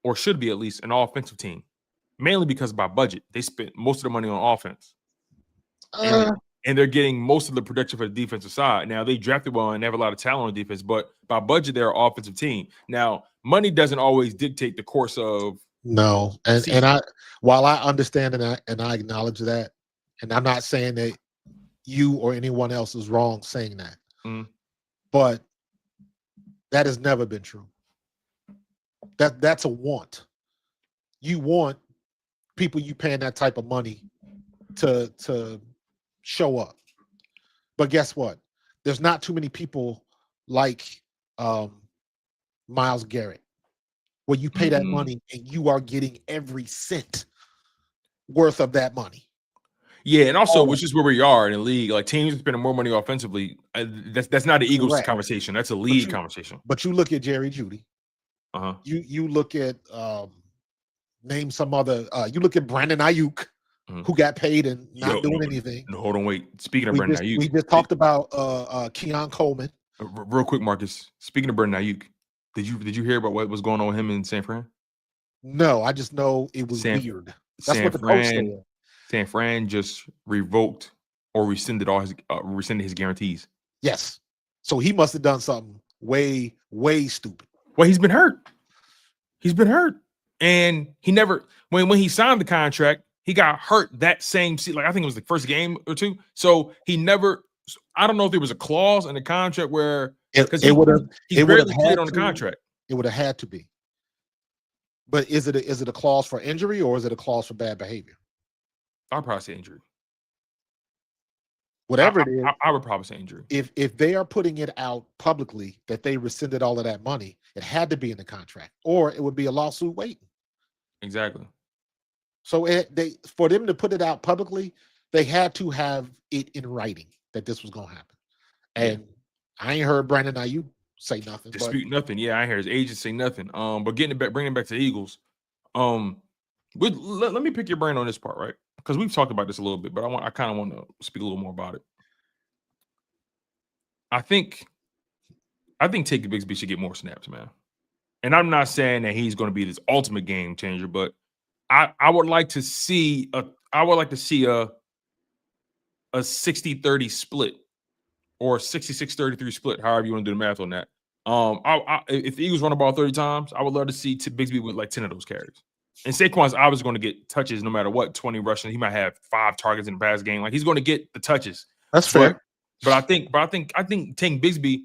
or should be at least, an offensive team, mainly because by budget they spent most of the money on offense, and they're getting most of the production for the defensive side. Now they drafted well and they have a lot of talent on defense, but by budget they're an offensive team. Now money doesn't always dictate the course of while I understand and I acknowledge that, and I'm not saying that you or anyone else is wrong saying that, but that has never been true. That's a want. You want people you paying that type of money to show up. But guess what? There's not too many people like Myles Garrett, where you pay that money and you are getting every cent worth of that money. Yeah, and also, which is where we are in the league. Like teams spending more money offensively. That's not the Eagles conversation. That's a league conversation. But you look at Jerry Jeudy. You look at name some other. You look at Brandon Ayuk, who got paid and not doing anything. No, hold on, wait. Speaking of Brandon Ayuk, we just talked about Keon Coleman. Real quick, Marcus. Speaking of Brandon Ayuk, did you hear about what was going on with him in San Fran? No, I just know it was weird. That's what the coach said. San Fran just revoked or rescinded his guarantees. Yes, so he must have done something way stupid. Well, he's been hurt. And he never when he signed the contract, he got hurt that same season. Like I think it was the first game or two. So he never. I don't know if there was a clause in the contract where he's barely played on the contract. It would have had to be. But is it a clause for injury or is it a clause for bad behavior? I'd probably say injury. Whatever it is, I would probably say injury. If they are putting it out publicly that they rescinded all of that money, it had to be in the contract, or it would be a lawsuit waiting. Exactly. So for them to put it out publicly, they had to have it in writing that this was going to happen. And I ain't heard Brandon Ayuk say nothing. Dispute nothing. Yeah, I hear his agent say nothing. But bringing it back to the Eagles, Let me pick your brain on this part, right? Because we've talked about this a little bit, but I kind of want to speak a little more about it. I think Tank Bigsby should get more snaps, man. And I'm not saying that he's going to be this ultimate game changer, but I would like to see a 60-30 split or 66-33 split, however you want to do the math on that. If the Eagles run the ball 30 times, I would love to see Bigsby with like 10 of those carries. And Saquon's obviously going to get touches no matter what, 20 rushing. He might have 5 targets in the pass game. Like he's going to get the touches. That's fair. But I think Tank Bigsby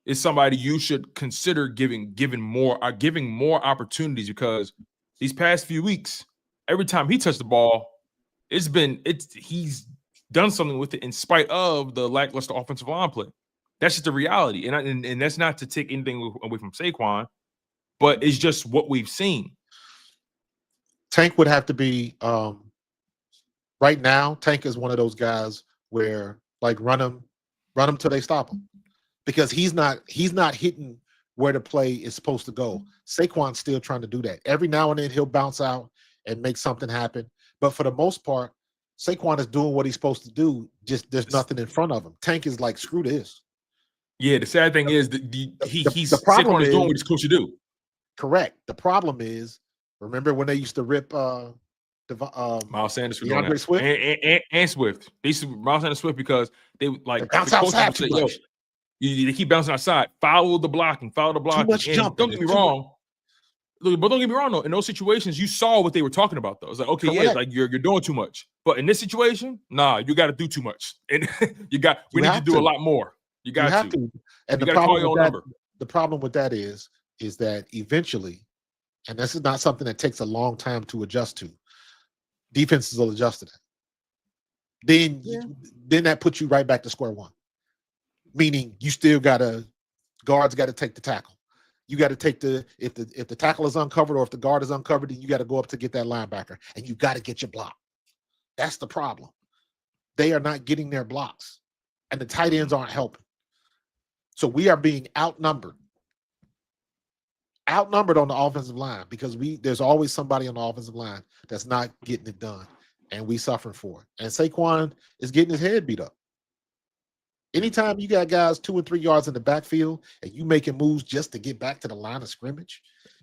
is somebody you should consider giving more opportunities, because these past few weeks, every time he touched the ball, he's done something with it in spite of the lackluster offensive line play. That's just the reality. And that's not to take anything away from Saquon, but it's just what we've seen. Tank would have to be right now. Tank is one of those guys where like run him till they stop him, because he's not hitting where the play is supposed to go. Saquon's still trying to do that. Every now and then he'll bounce out and make something happen, but for the most part, Saquon is doing what he's supposed to do. Just there's nothing in front of him. Tank is like, screw this. Yeah, the sad thing is that Saquon is doing what he's supposed to do. Correct. The problem is, remember when they used to rip Miles Sanders, DeAndre Swift and Swift. They used to Miles Sanders Swift because they like bounce outside too much. They keep bouncing outside. Follow the blocking. Too much jumping. Don't get me wrong. But don't get me wrong though. In those situations, you saw what they were talking about though. It's like, okay, correct. Yeah, like you're doing too much. But in this situation, nah, you got to do too much, and we need to do a lot more. You have to. And the problem with that is that eventually, and this is not something that takes a long time to adjust to, defenses will adjust to that. Then that puts you right back to square one. Meaning you still guards got to take the tackle. You got to take if the tackle is uncovered or if the guard is uncovered, then you got to go up to get that linebacker, and you got to get your block. That's the problem. They are not getting their blocks, and the tight ends aren't helping. So we are being outnumbered on the offensive line, because there's always somebody on the offensive line that's not getting it done, and we suffering for it. And Saquon is getting his head beat up. Anytime you got guys 2 and 3 yards in the backfield and you making moves just to get back to the line of scrimmage,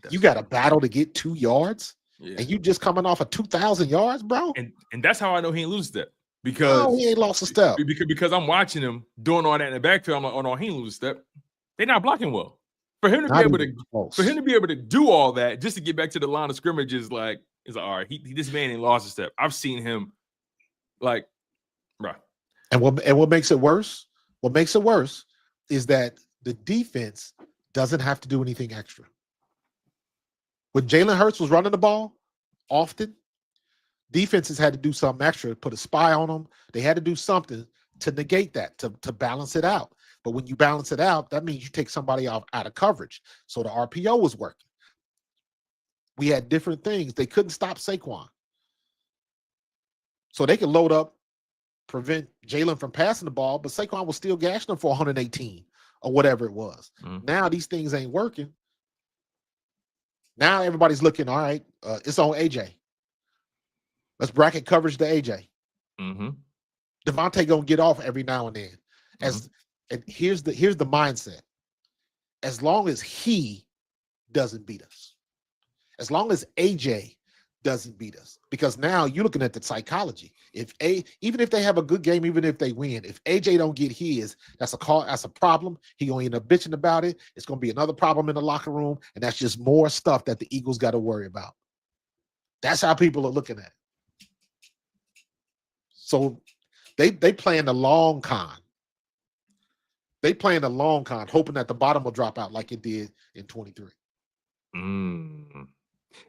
you got a battle to get 2 yards, and you just coming off of 2,000 yards, bro. And that's how I know he ain't lose a step, because he ain't lost a step. Because I'm watching him doing all that in the backfield. I'm like, oh no, he ain't lose a step. They're not blocking well. For him to be able to do all that just to get back to the line of scrimmage is like all right. This man ain't lost a step. I've seen him like, bro. And what makes it worse? What makes it worse is that the defense doesn't have to do anything extra. When Jalen Hurts was running the ball, often defenses had to do something extra, put a spy on them. They had to do something to negate that, to balance it out. But when you balance it out, that means you take somebody out of coverage. So the RPO was working. We had different things. They couldn't stop Saquon. So they could load up, prevent Jalen from passing the ball, but Saquon was still gashing them for 118 or whatever it was. Now these things ain't working. Now everybody's looking, all right, it's on AJ. Let's bracket coverage to AJ. Devontae gonna get off every now and then. And here's the mindset. As long as he doesn't beat us, as long as AJ doesn't beat us, because now you're looking at the psychology. Even if they have a good game, even if they win, if AJ don't get his, that's a problem. He gonna end up bitching about it. It's gonna be another problem in the locker room, and that's just more stuff that the Eagles got to worry about. That's how people are looking at it. So they playing the long con. They playing the long con, hoping that the bottom will drop out like it did in 23. And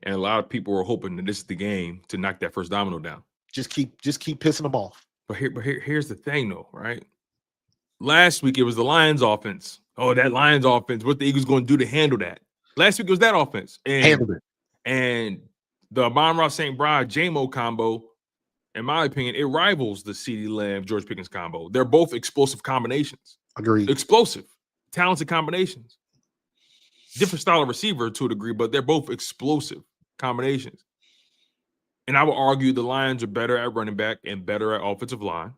a lot of people are hoping that this is the game to knock that first domino down. Just keep pissing them off. But here's the thing, though, right? Last week it was the Lions offense. Oh, that Lions offense. What the Eagles going to do to handle that? Last week it was that offense. Handled it. And the Amon-Ra St. Brown J-Mo combo, in my opinion, it rivals the CeeDee Lamb George Pickens combo. They're both explosive combinations. Agreed. Explosive, talented combinations. Different style of receiver to a degree, but they're both explosive. combinations. And I would argue the Lions are better at running back and better at offensive line.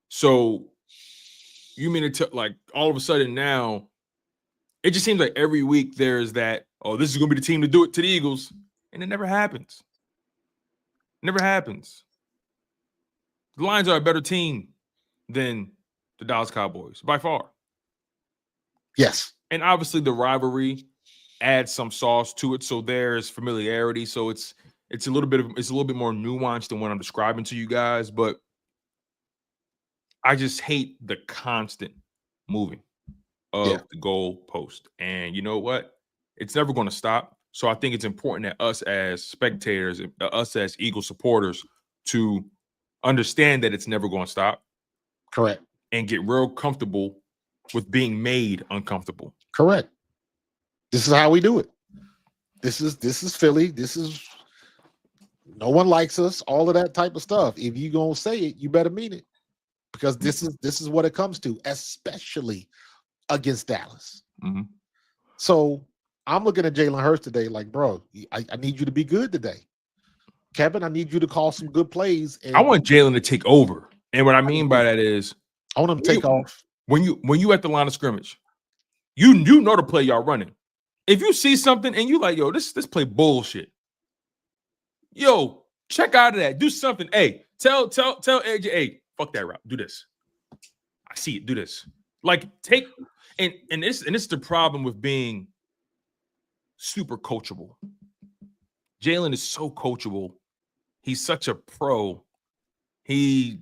So you mean to like all of a sudden now, it just seems like every week there's that, oh, this is going to be the team to do it to the Eagles. And it never happens. Never happens. The Lions are a better team than the Dallas Cowboys by far. Yes. And obviously the rivalry adds some sauce to it. So there's familiarity. So it's a little bit more nuanced than what I'm describing to you guys. But I just hate the constant moving of the goal post. And you know what? It's never going to stop. So I think it's important that us as spectators, us as Eagle supporters, to understand that it's never going to stop. Correct. And get real comfortable with being made uncomfortable. Correct. This is how we do it. This is Philly. This is no one likes us, all of that type of stuff. If you gonna say it, you better mean it. Because this is what it comes to, especially against Dallas. Mm-hmm. So I'm looking at Jalen Hurts today like, bro, I need you to be good today. Kevin, I need you to call some good plays. And I want Jalen to take over. And what I mean by that is I want him to take off. When you at the line of scrimmage, you know the play y'all running. If you see something and you like, yo, this play bullshit. Yo, check out of that. Do something. Hey, tell AJ, hey, fuck that route. Do this. I see it. Do this. Like take and this is the problem with being super coachable. Jalen is so coachable. He's such a pro. He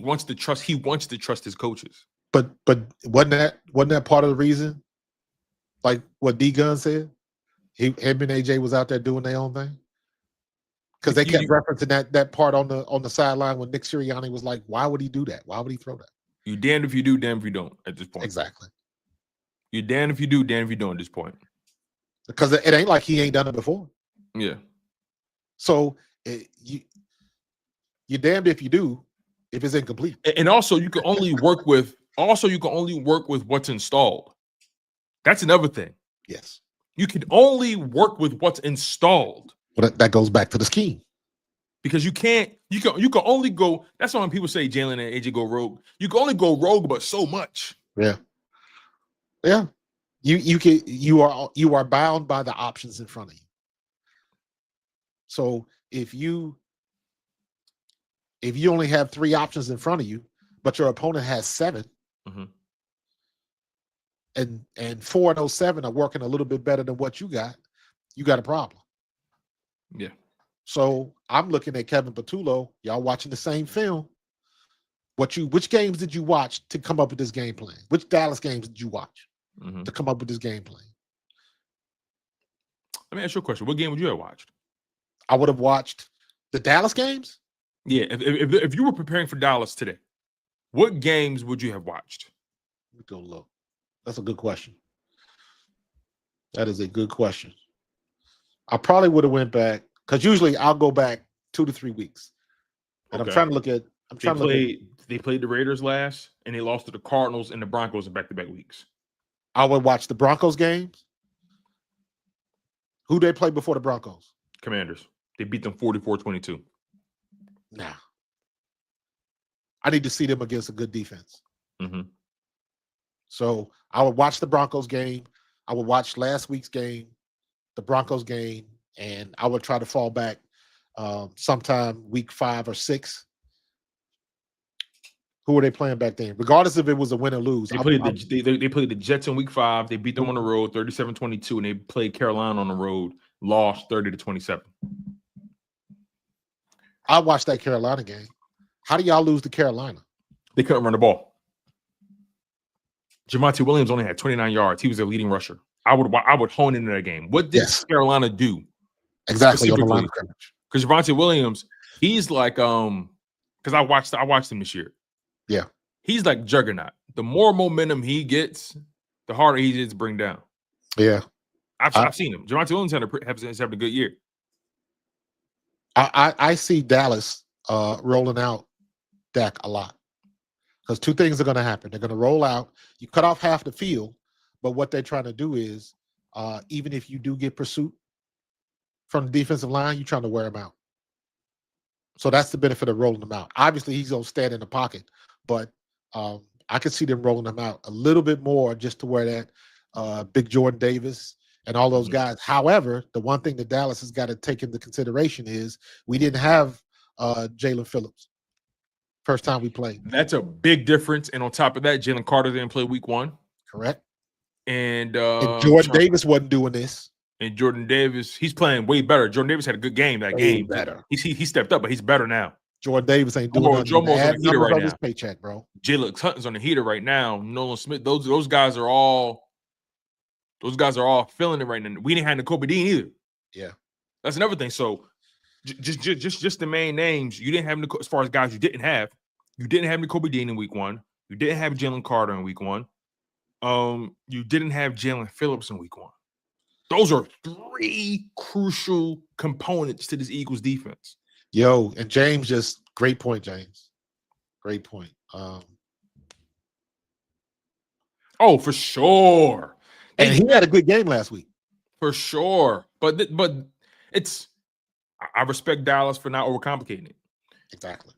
wants to trust. He wants to trust his coaches. But wasn't that part of the reason? Like what D Gun said, him and AJ was out there doing their own thing. Because they kept referencing that part on the sideline when Nick Sirianni was like, "Why would he do that? Why would he throw that?" You damned if you do, damned if you don't. At this point, exactly. You damned if you do, damned if you don't. At this point, because it ain't like he ain't done it before. Yeah. So you're damned if you do, if it's incomplete. And also, you can only work with what's installed. That's another thing. Yes. You can only work with what's installed. Well, that goes back to the scheme. Because you can only go. That's why when people say Jalen and AJ go rogue. You can only go rogue, but so much. Yeah. Yeah. You are bound by the options in front of you. So if you only have 3 options in front of you, but your opponent has 7, and 4 of those 7 are working a little bit better than what you got a problem. Yeah. So I'm looking at Kevin Patullo. Y'all watching the same film. Which games did you watch to come up with this game plan? Which Dallas games did you watch to come up with this game plan? Let me ask you a question. What game would you have watched? I would have watched the Dallas games. Yeah, if you were preparing for Dallas today, what games would you have watched? Let me go look. That's a good question. That is a good question. I probably would have went back because usually I'll go back 2 to 3 weeks, and I'm trying to look at. They played the Raiders last, and they lost to the Cardinals and the Broncos in back-to-back weeks. I would watch the Broncos games. Who they played before the Broncos? Commanders. They beat them 44-22. Nah. I need to see them against a good defense. So I would watch the Broncos game. I would watch last week's game, the Broncos game, and I would try to fall back sometime week 5 or 6. Who were they playing back then? Regardless if it was a win or lose. They played the Jets in week 5. They beat them on the road 37-22, and they played Carolina on the road, lost 30-27. I watched that Carolina game. How do y'all lose to Carolina? They couldn't run the ball. Javonte Williams only had 29 yards. He was their leading rusher. I would hone into that game. What did Carolina do? Exactly on the line of scrimmage. Because Javonte Williams, he's like because I watched him this year. Yeah. He's like juggernaut. The more momentum he gets, the harder he is to bring down. Yeah. I've seen him. Javonte Williams has having a good year. I see Dallas rolling out Dak a lot. Because 2 things are going to happen. They're going to roll out. You cut off half the field, but what they're trying to do is, even if you do get pursuit, from the defensive line, you're trying to wear him out. So that's the benefit of rolling him out. Obviously, he's going to stand in the pocket, but I could see them rolling him out a little bit more just to where that big Jordan Davis and all those guys. However, the one thing that Dallas has got to take into consideration is we didn't have Jalen Phillips first time we played. That's a big difference. And on top of that, Jalen Carter didn't play week 1. Correct. And Jordan Davis wasn't doing this. And Jordan Davis, he's playing way better. Jordan Davis had a good game that game. Better. He stepped up, but he's better now. Jordan Davis ain't doing nothing. Jomo's on the heater right now. His paycheck, bro. Jalen Hutton's on the heater right now. Nolan Smith, those guys are all feeling it right now. We didn't have Nakobe Dean either. Yeah, that's another thing. So just the main names you didn't have as far as guys you didn't have. You didn't have Nakobe Dean in week 1. You didn't have Jalen Carter in week 1. You didn't have Jalen Phillips in week 1. Those are 3 crucial components to this Eagles defense. Yo, and James just great point, James. Great point. Oh, for sure. And he had a good game last week. For sure. But it's I respect Dallas for not overcomplicating it. Exactly.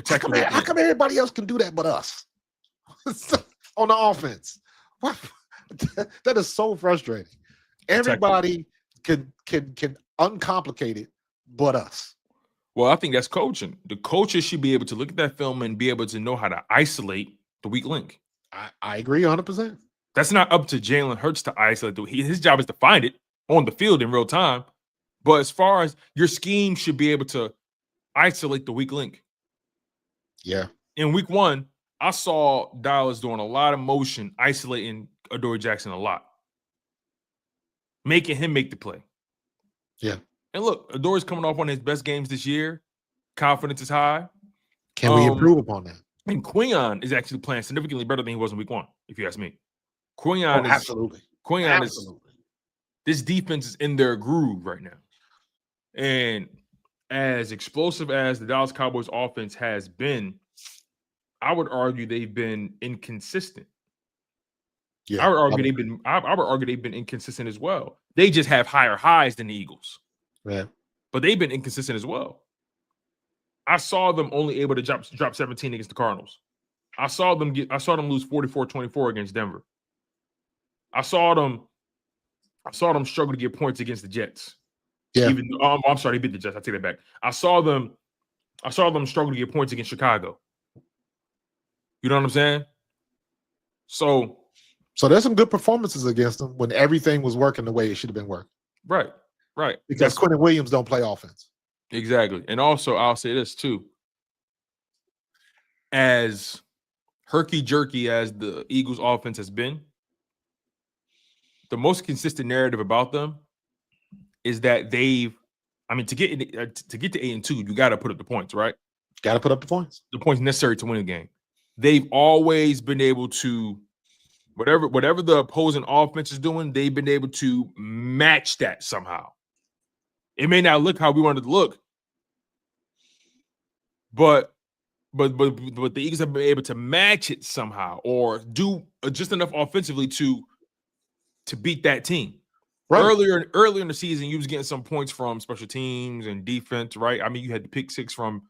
How come everybody else can do that but us? On the offense. What? That is so frustrating. Everybody can uncomplicate it but us. Well, I think that's coaching. The coaches should be able to look at that film and be able to know how to isolate the weak link. I agree 100%. That's not up to Jalen Hurts to isolate. His job is to find it on the field in real time. But as far as your scheme should be able to isolate the weak link. Yeah. In week 1, I saw Dallas doing a lot of motion, isolating Adoree Jackson a lot. Making him make the play. Yeah. And look, Adoree's coming off one of his best games this year. Confidence is high. Can we improve upon that? And Quinyon is actually playing significantly better than he was in week 1, if you ask me. Quinyon is absolutely. Quinyon is this defense is in their groove right now. And as explosive as the Dallas Cowboys offense has been, I would argue they've been inconsistent. Yeah, I would argue they've been inconsistent as well. They just have higher highs than the Eagles. Yeah. But they've been inconsistent as well. I saw them only able to drop 17 against the Cardinals. I saw them lose 44-24 against Denver. I saw them struggle to get points against the Jets. Yeah. I'm sorry, they beat the Jets. I take that back. I saw them struggle to get points against Chicago. You know what I'm saying? So there's some good performances against them when everything was working the way it should have been working. Right. Because Quinton Williams don't play offense. Exactly. And also, I'll say this too. As herky-jerky as the Eagles offense has been, the most consistent narrative about them is that to get to 8-2, you got to put up the points, right? Got to put up the points. The points necessary to win a game. They've always been able to, whatever the opposing offense is doing, they've been able to match that somehow. It may not look how we wanted to look, but the Eagles have been able to match it somehow or do just enough offensively to beat that team. Right. Earlier in the season, you was getting some points from special teams and defense, right? I mean, you had the pick 6 from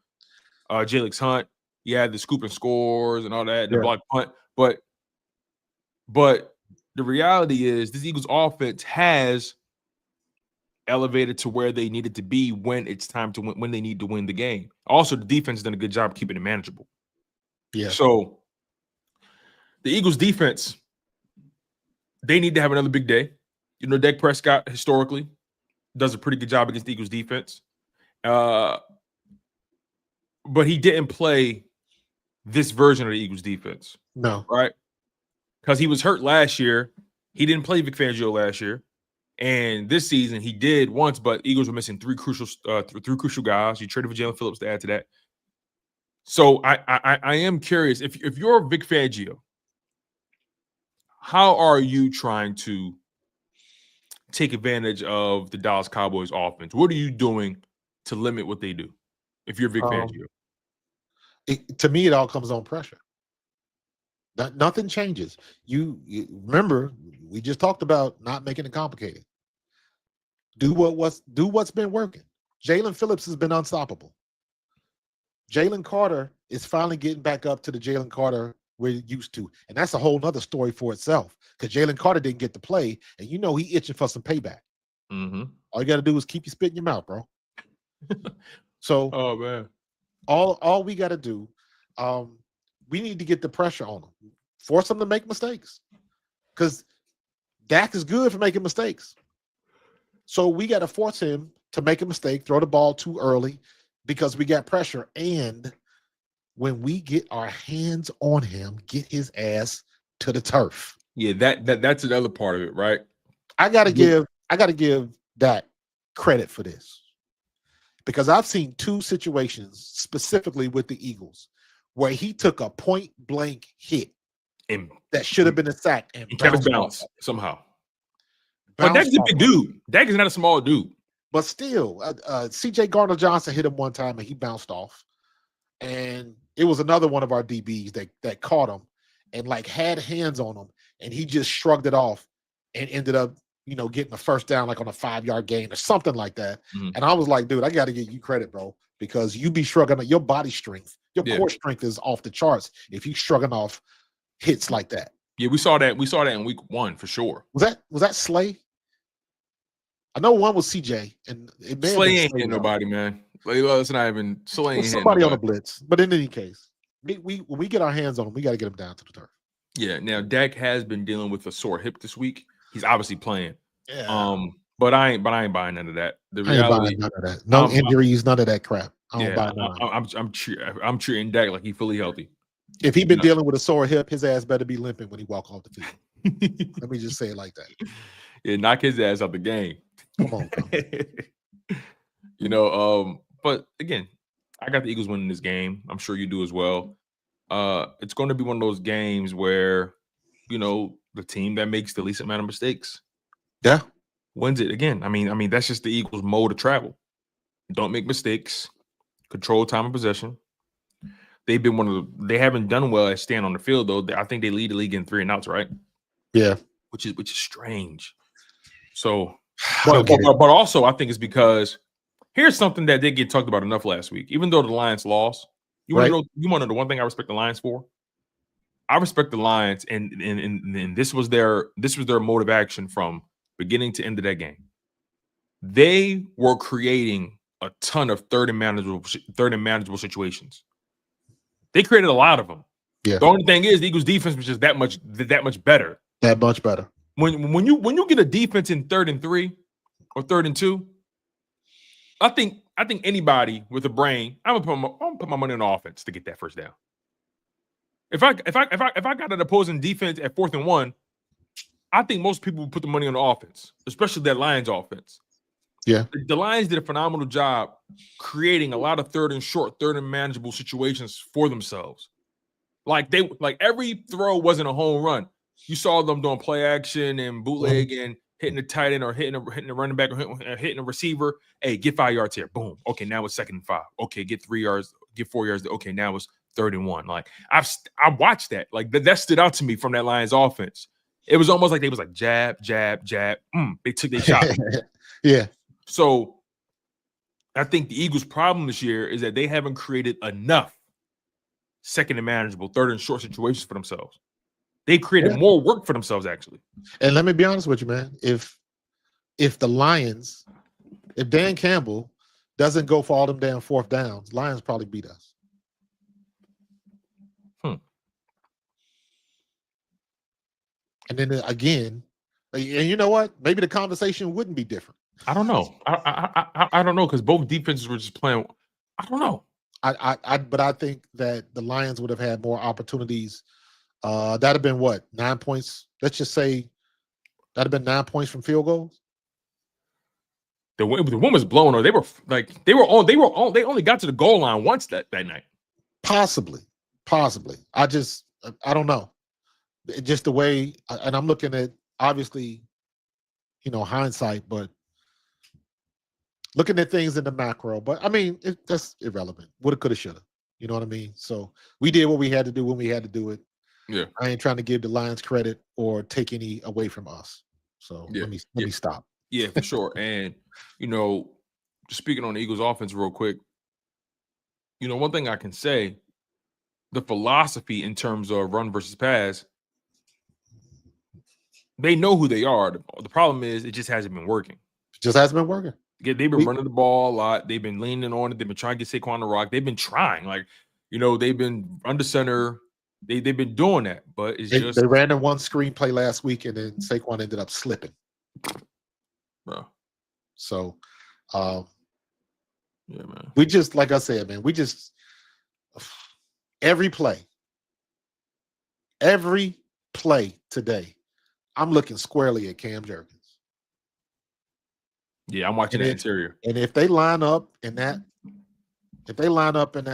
Jalen Hunt. You had the scoop and scores and all that, the block punt. But the reality is this Eagles offense has elevated to where they needed to be when it's time to win, when they need to win the game. Also, the defense has done a good job keeping it manageable. Yeah. So the Eagles defense, they need to have another big day. You know, Dak Prescott historically does a pretty good job against the Eagles defense. But he didn't play this version of the Eagles defense. No. Right? Because he was hurt last year. He didn't play Vic Fangio last year. And this season he did once, but Eagles were missing three crucial guys. You traded for Jalen Phillips to add to that. So I am curious, if you're Vic Fangio, how are you trying to take advantage of the Dallas Cowboys offense? What are you doing to limit what they do if you're Vic Fangio? To me, it all comes on pressure. Nothing changes. You remember, we just talked about not making it complicated. Do what's been working. Jalen Phillips has been unstoppable. Jalen Carter is finally getting back up to the Jalen Carter we're used to. And that's a whole nother story for itself. Because Jalen Carter didn't get to play, and he itching for some payback. Mm-hmm. All you got to do is keep your spit in your mouth, bro. So, oh man, all we got to do, we need to get the pressure on him, force him to make mistakes, because Dak is good for making mistakes. So we got to force him to make a mistake, throw the ball too early, because we got pressure. And when we get our hands on him, get his ass to the turf. Yeah, that's another part of it, right? I gotta give Dak credit for this, because I've seen two situations specifically with the Eagles where he took a point blank hit and that should have been a sack and kept his balance somehow. But Dak's a big dude. Dak is not a small dude. But still, CJ Gardner-Johnson hit him one time and he bounced off. And it was another one of our DBs that caught him and had hands on him, and he just shrugged it off and ended up, getting a first down on a 5-yard gain or something like that. Mm-hmm. And I was like, dude, I got to give you credit, bro, because you be shrugging your body strength. Your core strength is off the charts if you shrugging off hits like that. Yeah, we saw that. We saw that in week 1 for sure. Was that Slay? I know one was CJ, and it Slay ain't hitting nobody, man. Let's not even Slay. Somebody on a blitz, but in any case, when we get our hands on him, we got to get him down to the turf. Yeah. Now Dak has been dealing with a sore hip this week. He's obviously playing. Yeah. But I ain't buying none of that. The reality, I ain't buying none of that. No injuries, none of that crap. I don't buy none. I'm treating Dak like he's fully healthy. If he's been dealing with a sore hip, his ass better be limping when he walk off the field. Let me just say it like that. Yeah, knock his ass out the game. Come on. But again, I got the Eagles winning this game. I'm sure you do as well. It's going to be one of those games where, the team that makes the least amount of mistakes, wins it again. I mean, that's just the Eagles' mode of travel. Don't make mistakes. Control time of possession. They've been they haven't done well at staying on the field though. I think they lead the league in 3 and outs, right? Yeah, which is strange. So, but also I think it's because here's something that didn't get talked about enough last week. Even though the Lions lost, you want to know the one thing I respect the Lions for? I respect the Lions, and this was their mode of action from beginning to end of that game. They were creating a ton of third and manageable situations. They created a lot of them. Yeah. The only thing is the Eagles' defense was just that much better. That much better. When you get a defense in 3rd and 3 or 3rd and 2, I think anybody with a brain, I'm gonna put my money on the offense to get that first down. If I got an opposing defense at 4th and 1, I think most people would put the money on the offense, especially that Lions offense. Yeah. The Lions did a phenomenal job creating a lot of 3rd and short, 3rd and manageable situations for themselves. Like every throw wasn't a home run. You saw them doing play action and bootleg and hitting the tight end or hitting the running back or hitting a receiver. Hey, get 5 yards here. Boom. Okay, now it's 2nd and 5. Okay, get 3 yards, get 4 yards. Okay, now it's 3rd and 1. Like I watched that. Like that stood out to me from that Lions offense. It was almost like they was like jab, jab, jab. They took their shot. Yeah. So I think the Eagles' problem this year is that they haven't created enough 2nd and manageable, 3rd and short situations for themselves. They created more work for themselves, actually. And let me be honest with you, man. If the Lions, if Dan Campbell doesn't go for all them damn 4th downs, Lions probably beat us. And then again, and you know what? Maybe the conversation wouldn't be different. I don't know. I don't know, because both defenses were just playing. I don't know. But I think that the Lions would have had more opportunities. That'd have been what, 9 points? Let's just say that'd have been 9 points from field goals. The wind was blowing, or they only got to the goal line once that night. Possibly. I don't know. Just the way, and I'm looking at obviously, hindsight, but looking at things in the macro. But I mean, that's irrelevant. Woulda, coulda, shoulda. You know what I mean? So we did what we had to do when we had to do it. Yeah. I ain't trying to give the Lions credit or take any away from us. So let me stop. Yeah, for sure. And, just speaking on the Eagles offense real quick, one thing I can say, the philosophy in terms of run versus pass, they know who they are. The problem is it just hasn't been working. Just hasn't been working. They've been running the ball a lot. They've been leaning on it. They've been trying to get Saquon the rock. They've been trying. They've been under center. They've been doing that, but they ran in one screenplay last week, and then Saquon ended up slipping. Bro. So, yeah, man. We just, like I said, man, every play today, I'm looking squarely at Cam Jerkins. Yeah, I'm watching the interior. And if they line up in that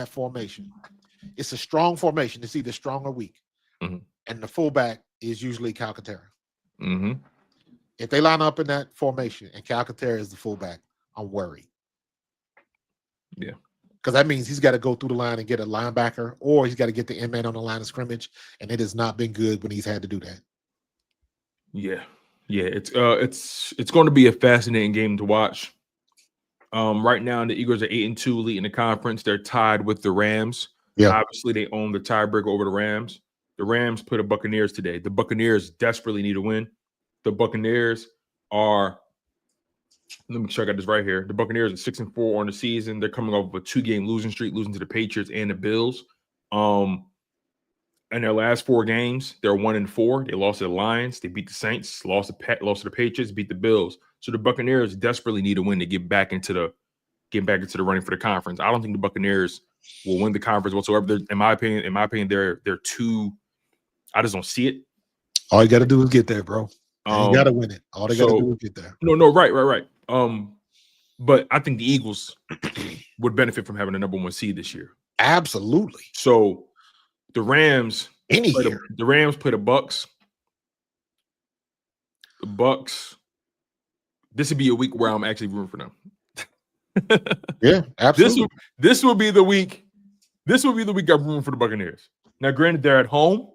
formation, it's a strong formation. It's either strong or weak. Mm-hmm. And the fullback is usually Calcaterra. Mm-hmm. If they line up in that formation and Calcaterra is the fullback, I'm worried. Yeah. Because that means he's got to go through the line and get a linebacker, or he's got to get the end man on the line of scrimmage, and it has not been good when he's had to do that. Yeah. Yeah, it's going to be a fascinating game to watch. Right now, the Eagles are 8-2, leading the conference. They're tied with the Rams. Yeah. Obviously, they own the tiebreaker over the Rams. The Rams play the Buccaneers today. The Buccaneers desperately need a win. The Buccaneers are, let me make sure I got this right here. The Buccaneers are 6-4 on the season. They're coming off of a 2-game losing streak, losing to the Patriots and the Bills. In their last 4 games, they're 1-4. They lost to the Lions. They beat the Saints. Lost to the Patriots. Beat the Bills. So the Buccaneers desperately need a win to get back into the running for the conference. I don't think the Buccaneers will win the conference whatsoever. In my opinion, they're too. I just don't see it. All you got to do is get there, bro. You got to win it. All they got to do is get there. No, right. But I think the Eagles would benefit from having a number 1 seed this year. Absolutely. So. The Rams play the Bucks. The Bucks. This would be a week where I'm actually rooting for them. Yeah, absolutely. This will be the week. This will be the week I'm rooting for the Buccaneers. Now, granted, they're at home.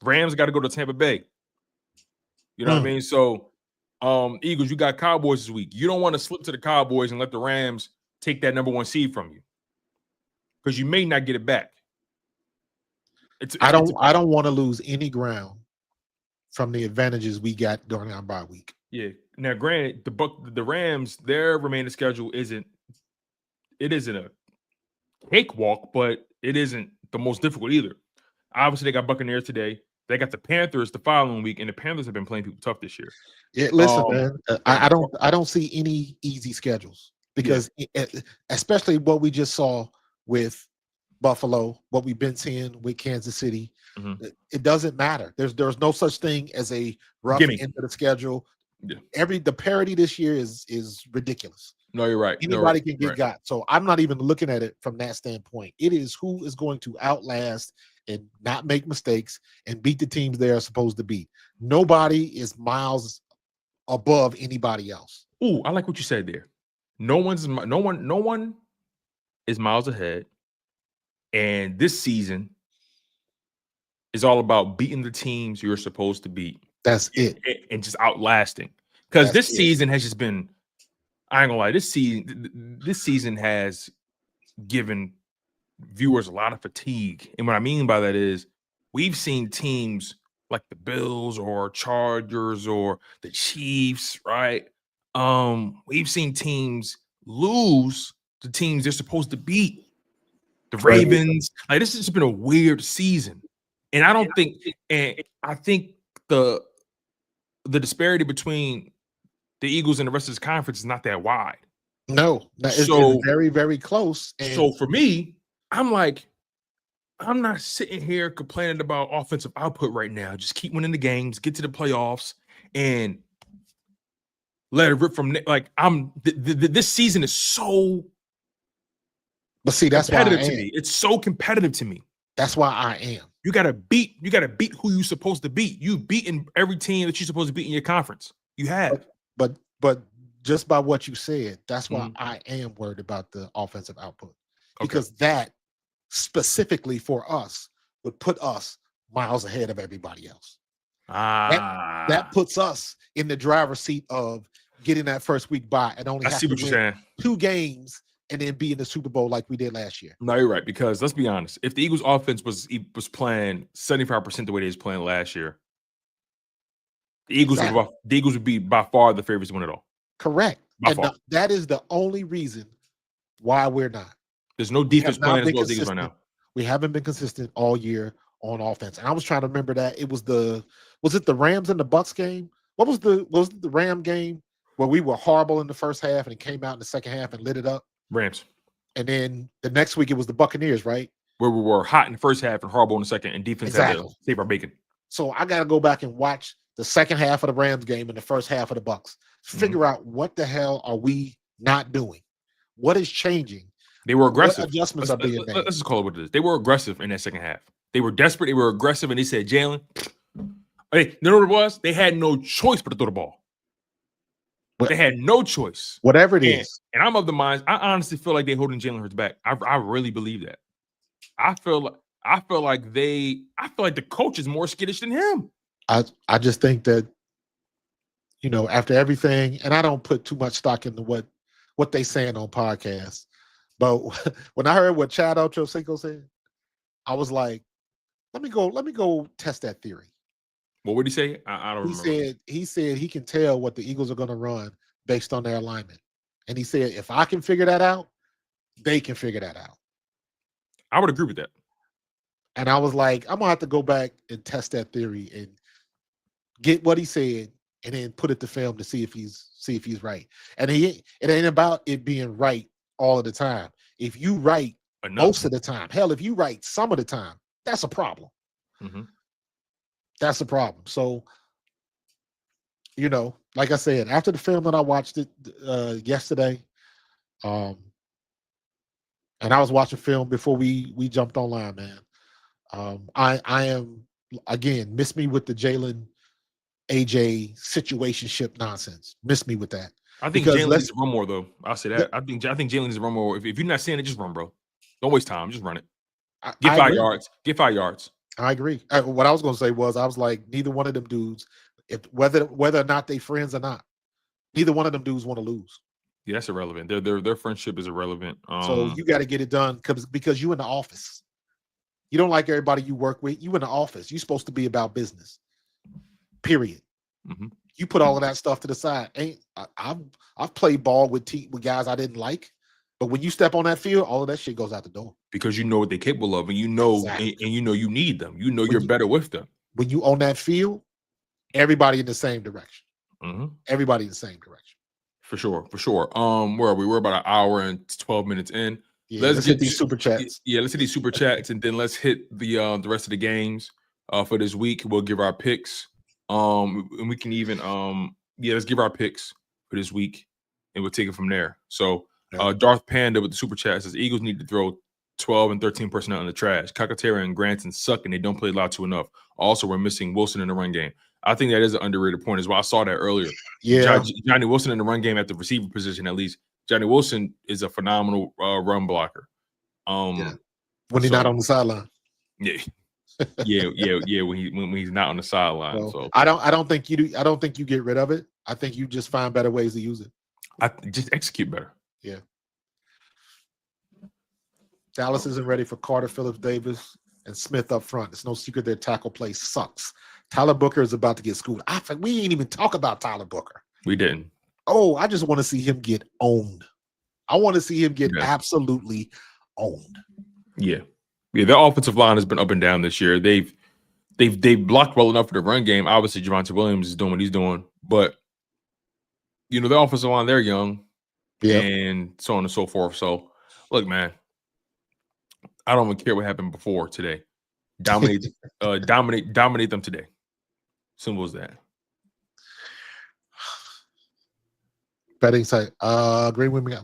Rams got to go to Tampa Bay. You know what I mean? So, Eagles, you got Cowboys this week. You don't want to slip to the Cowboys and let the Rams take that number 1 seed from you, because you may not get it back. I don't want to lose any ground from the advantages we got during our bye week. Yeah. Now, granted, the Rams, their remaining schedule isn't a cakewalk, but it isn't the most difficult either. Obviously, they got Buccaneers today. They got the Panthers the following week, and the Panthers have been playing people tough this year. Yeah, listen, man, I don't see any easy schedules, because especially what we just saw with Buffalo, what we've been seeing with Kansas City, it doesn't matter. There's no such thing as a rough end of the schedule. Yeah. The parity this year is ridiculous. No, you're right. Anybody can get got. So I'm not even looking at it from that standpoint. It is who is going to outlast and not make mistakes and beat the teams they are supposed to beat. Nobody is miles above anybody else. Ooh, I like what you said there. No one is miles ahead. And this season is all about beating the teams you're supposed to beat. That's it. And just outlasting. Because this season has just been, I ain't gonna lie, this season has given viewers a lot of fatigue. And what I mean by that is, we've seen teams like the Bills or Chargers or the Chiefs, right? We've seen teams lose to teams they're supposed to beat. The Ravens, like, this has just been a weird season, and I think the disparity between the Eagles and the rest of this conference is not that wide. No, it's very, very close. And so for me, I'm not sitting here complaining about offensive output right now. Just keep winning the games, get to the playoffs, and let it rip from this season is so. But see, that's why competitive to me. It's so competitive to me. That's why I am. You gotta beat who you're supposed to beat. You've beaten every team that you're supposed to beat in your conference. You have. But just by what you said, that's why I am worried about the offensive output. Because that specifically for us would put us miles ahead of everybody else. That puts us in the driver's seat of getting that first week bye and only I have see to what you're win saying. 2 games and then be in the Super Bowl like we did last year. No, you're right. Because let's be honest, if the Eagles' offense was playing 75% the way they was playing last year, the Eagles would be by far the favorites to win it all. Correct. By And far. that is the only reason why we're not. There's no defense playing as well as the Eagles right now. We haven't been consistent all year on offense. And I was trying to remember that it was it the Rams and the Bucks game? Was it the Ram game where we were horrible in the first half and it came out in the second half and lit it up? Rams. And then the next week it was the Buccaneers, right? Where we were hot in the first half and horrible in the second, and defense had to save our bacon. So I got to go back and watch the second half of the Rams game and the first half of the Bucks. Figure out what the hell are we not doing? What is changing? They were aggressive. What adjustments are being made? Let's just call it what it is. They were aggressive in that second half. They were desperate. They were aggressive, and they said, Jalen, hey, you know what it was? They had no choice but to throw the ball. They had no choice. Whatever it is. And I'm of the mind, I honestly feel like they're holding Jalen Hurts back. I really believe that. I feel like the coach is more skittish than him. I just think that, after everything, and I don't put too much stock into what they saying on podcasts, but when I heard what Chad Ochocinco said, I was like, let me go test that theory. What would he say? I don't remember. He said he can tell what the Eagles are going to run based on their alignment. And he said, if I can figure that out, they can figure that out. I would agree with that. And I was like, I'm going to have to go back and test that theory and get what he said and then put it to film to see if he's right. And it ain't about it being right all of the time. If you right most of the time, hell, if you right some of the time, that's a problem. Mm-hmm. That's a problem. So, like I said, after the film that I watched it yesterday, and I was watching film before we jumped online, man. I am, again, miss me with the Jalen AJ situationship nonsense. Miss me with that. I think Jalen needs to run more, though. I'll say that. I think Jalen needs to run more. If you're not seeing it, just run, bro. Don't waste time. Just run it. Get 5 yards. Get 5 yards. I agree. What I was going to say was, I was like, neither one of them dudes, whether or not they friends or not, neither one of them dudes want to lose. Yeah, that's irrelevant. Their friendship is irrelevant. So you got to get it done because you in the office. You don't like everybody you work with. You in the office. You're supposed to be about business. Period. Mm-hmm. You put all of that stuff to the side. I've played ball with guys I didn't like, but when you step on that field, all of that shit goes out the door. Because you know what they're capable of, and you know, exactly. and you know you need them. You know you're better with them. When you own that field, everybody in the same direction. Mm-hmm. Everybody in the same direction. For sure. Where are we? We're about an hour and 12 minutes in. Yeah, let's hit these super chats. Yeah, let's hit these super chats, and then let's hit the rest of the games for this week. We'll give our picks. And we can even let's give our picks for this week, and we'll take it from there. So Darth Panda with the super chat says Eagles need to throw 12 and 13 personnel in the trash. Kakatera and Granson suck, and they don't play loud to enough. Also, we're missing Wilson in the run game. I think that is an underrated point as well. I saw that earlier. Yeah, Johnny Wilson in the run game at the receiver position, at least. Johnny Wilson is a phenomenal run blocker. When he's not on the sideline. Yeah. When he's not on the sideline. So I don't think you do. I don't think you get rid of it. I think you just find better ways to use it. I just execute better. Yeah. Dallas isn't ready for Carter, Phillips, Davis, and Smith up front. It's no secret their tackle play sucks. Tyler Booker is about to get schooled. We ain't even talk about Tyler Booker. We didn't. Oh, I just want to see him get owned. I want to see him get absolutely owned. Yeah. Yeah, their offensive line has been up and down this year. They've blocked well enough for the run game. Obviously, Javonte Williams is doing what he's doing, but their offensive line, they're young, and so on and so forth. So, look, man, I don't even care what happened before today. Dominate them today. Simple as that. Betting site, Green Women.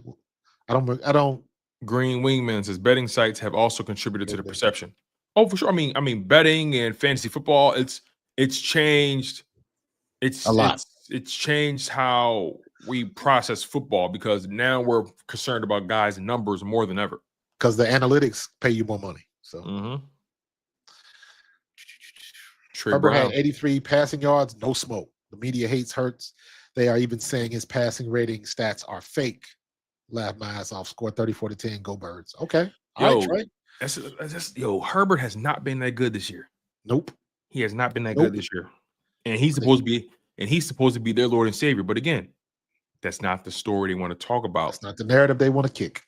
I don't. Green Wingman says betting sites have also contributed to the perception. Oh, for sure. I mean, betting and fantasy football, it's changed. It's a lot. It's changed how we process football because now we're concerned about guys' numbers more than ever. Because the analytics pay you more money. So Herbert had 83 passing yards, no smoke. The media hates Hurts. They are even saying his passing rating stats are fake. Laugh my ass off. Score 34-10. Go Birds. Okay. All right, Trey. That's Herbert has not been that good this year. Nope. He has not been that good this year. And he's supposed to be their Lord and Savior. But again, that's not the story they want to talk about. That's not the narrative they want to kick.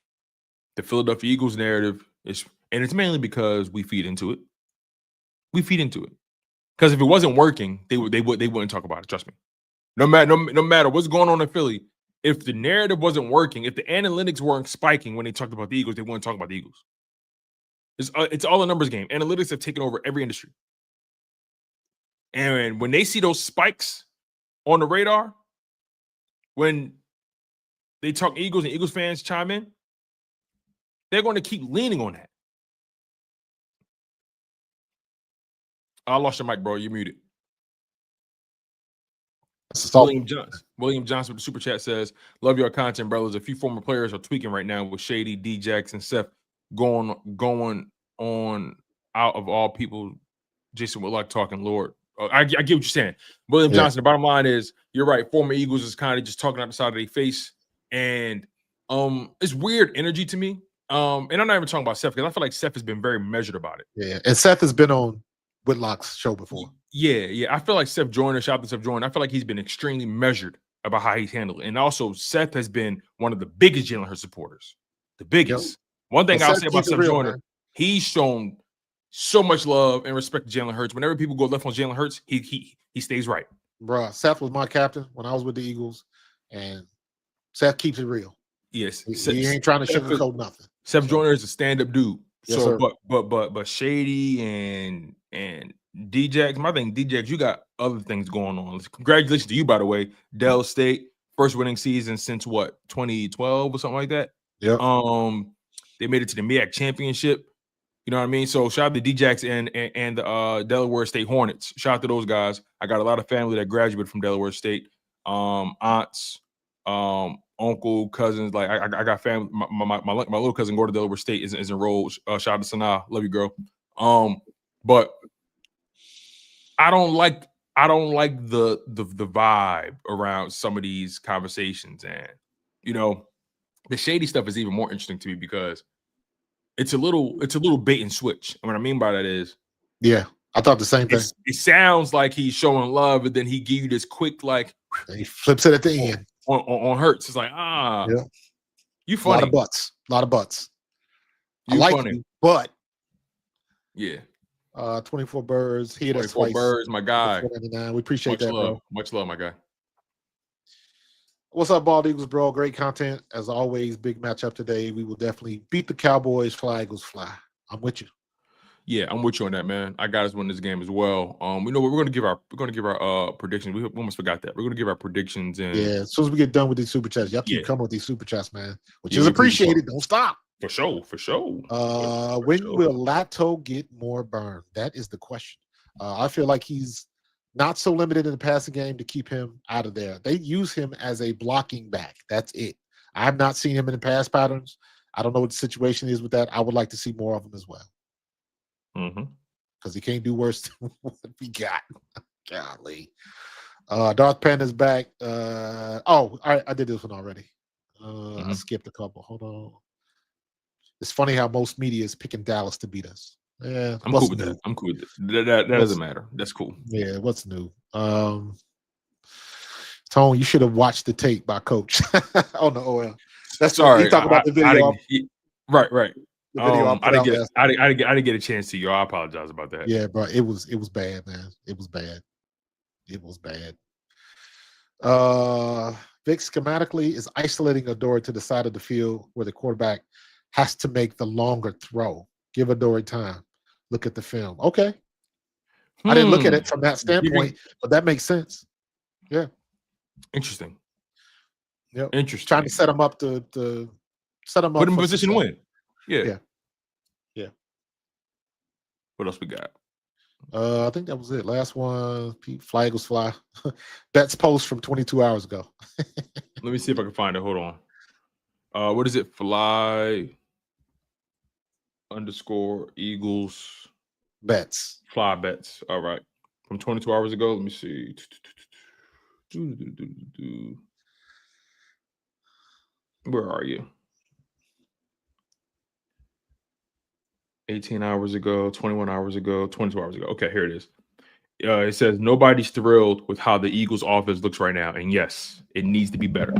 The Philadelphia Eagles narrative is, and it's mainly because we feed into it. We feed into it. Because if it wasn't working, they wouldn't talk about it. Trust me. No matter what's going on in Philly, if the narrative wasn't working, if the analytics weren't spiking when they talked about the Eagles, they wouldn't talk about the Eagles. It's all a numbers game. Analytics have taken over every industry. And when they see those spikes on the radar, when they talk Eagles and Eagles fans chime in, they're going to keep leaning on that. I lost your mic, bro. You're muted. William Johnson with the super chat says, "Love your content, brothers. A few former players are tweaking right now with Shady, D-Jax, and Seth going on out of all people. Jason Whitlock talking, Lord. I get what you're saying. William Johnson, the bottom line is, you're right. Former Eagles is kind of just talking out the side of their face. And it's weird energy to me. And I'm not even talking about Seth because I feel like Seth has been very measured about it. Yeah, and Seth has been on Whitlock's show before. Yeah. I feel like Seth Joyner, shout out to Seth Joyner, I feel like he's been extremely measured about how he's handled it. And also, Seth has been one of the biggest Jalen Hurts supporters. The biggest. Yep. One thing I'll say about Seth Joyner, he's shown so much love and respect to Jalen Hurts. Whenever people go left on Jalen Hurts, he stays right. Bruh, Seth was my captain when I was with the Eagles, and Seth keeps it real. Yes. He ain't trying to sugarcoat nothing. Seth Joyner is a stand-up dude. Yes, so, sir. but Shady and D-Jax, my thing, D-Jax, you got other things going on. Congratulations to you, by the way. Dell State, first winning season since what, 2012 or something like that? Yeah. They made it to the MEAC championship. You know what I mean? So shout out to D-Jax and the Delaware State Hornets. Shout out to those guys. I got a lot of family that graduated from Delaware State. Aunts, uncle, cousins. Like I got family. My little cousin go to Delaware State is enrolled. Shout out to Sanaa. Love you, girl. But I don't like the vibe around some of these conversations. And you know, the shady stuff is even more interesting to me because it's a little bait and switch. And what I mean by that is, yeah, I thought the same thing. It sounds like he's showing love, and then he give you this quick, like, and he flips it at the end on Hurts. It's like, you funny. A lot of butts. You I like funny. you, but yeah. 24 birds. Hit us 24 twice. birds, my guy. We appreciate that, love. bro. Much love, my guy. What's up, Bald Eagles, bro? Great content. As always, big matchup today. We will definitely beat the Cowboys. Fly, Eagles, fly. I'm with you. Yeah, I'm with you on that, man. I got us winning this game as well. We know what we're gonna give our predictions. We almost forgot that. We're gonna give our predictions and as soon as we get done with these super chats, y'all keep coming with these super chats, man. Which is appreciated. Don't stop. For sure. When will Lato get more burn? That is the question. I feel like he's not so limited in the passing game to keep him out of there. They use him as a blocking back. That's it. I have not seen him in the pass patterns. I don't know what the situation is with that. I would like to see more of him as well. Because he can't do worse than what we got. Golly. Darth Panda's back. I did this one already. I skipped a couple. Hold on. It's funny how most media is picking Dallas to beat us. Yeah, I'm cool with that. I'm cool with that. That doesn't matter. That's cool. Yeah, what's new? Tone, you should have watched the tape by Coach on the OL. That's sorry. He talked about the video. Right. The video I didn't get a chance to. I apologize about that. Yeah, bro. It was bad, man. It was bad. Vic schematically is isolating Adoree to the side of the field where the quarterback has to make the longer throw. Give Adoree time. Look at the film. Okay. I didn't look at it from that standpoint, but that makes sense. Yeah. Interesting. Yeah. Interesting. Trying to set him up to set him up. Put him in position to win. Yeah. What else we got? I think that was it. Last one. Fly Eagles fly. Bet's post from 22 hours ago. Let me see if I can find it. Hold on. What is it? Fly _ Eagles bets. Fly bets. All right. From 22 hours ago. Let me see. Where are you? 18 hours ago, 21 hours ago, 22 hours ago. Okay, here it is. It says nobody's thrilled with how the Eagles' offense looks right now. And yes, it needs to be better.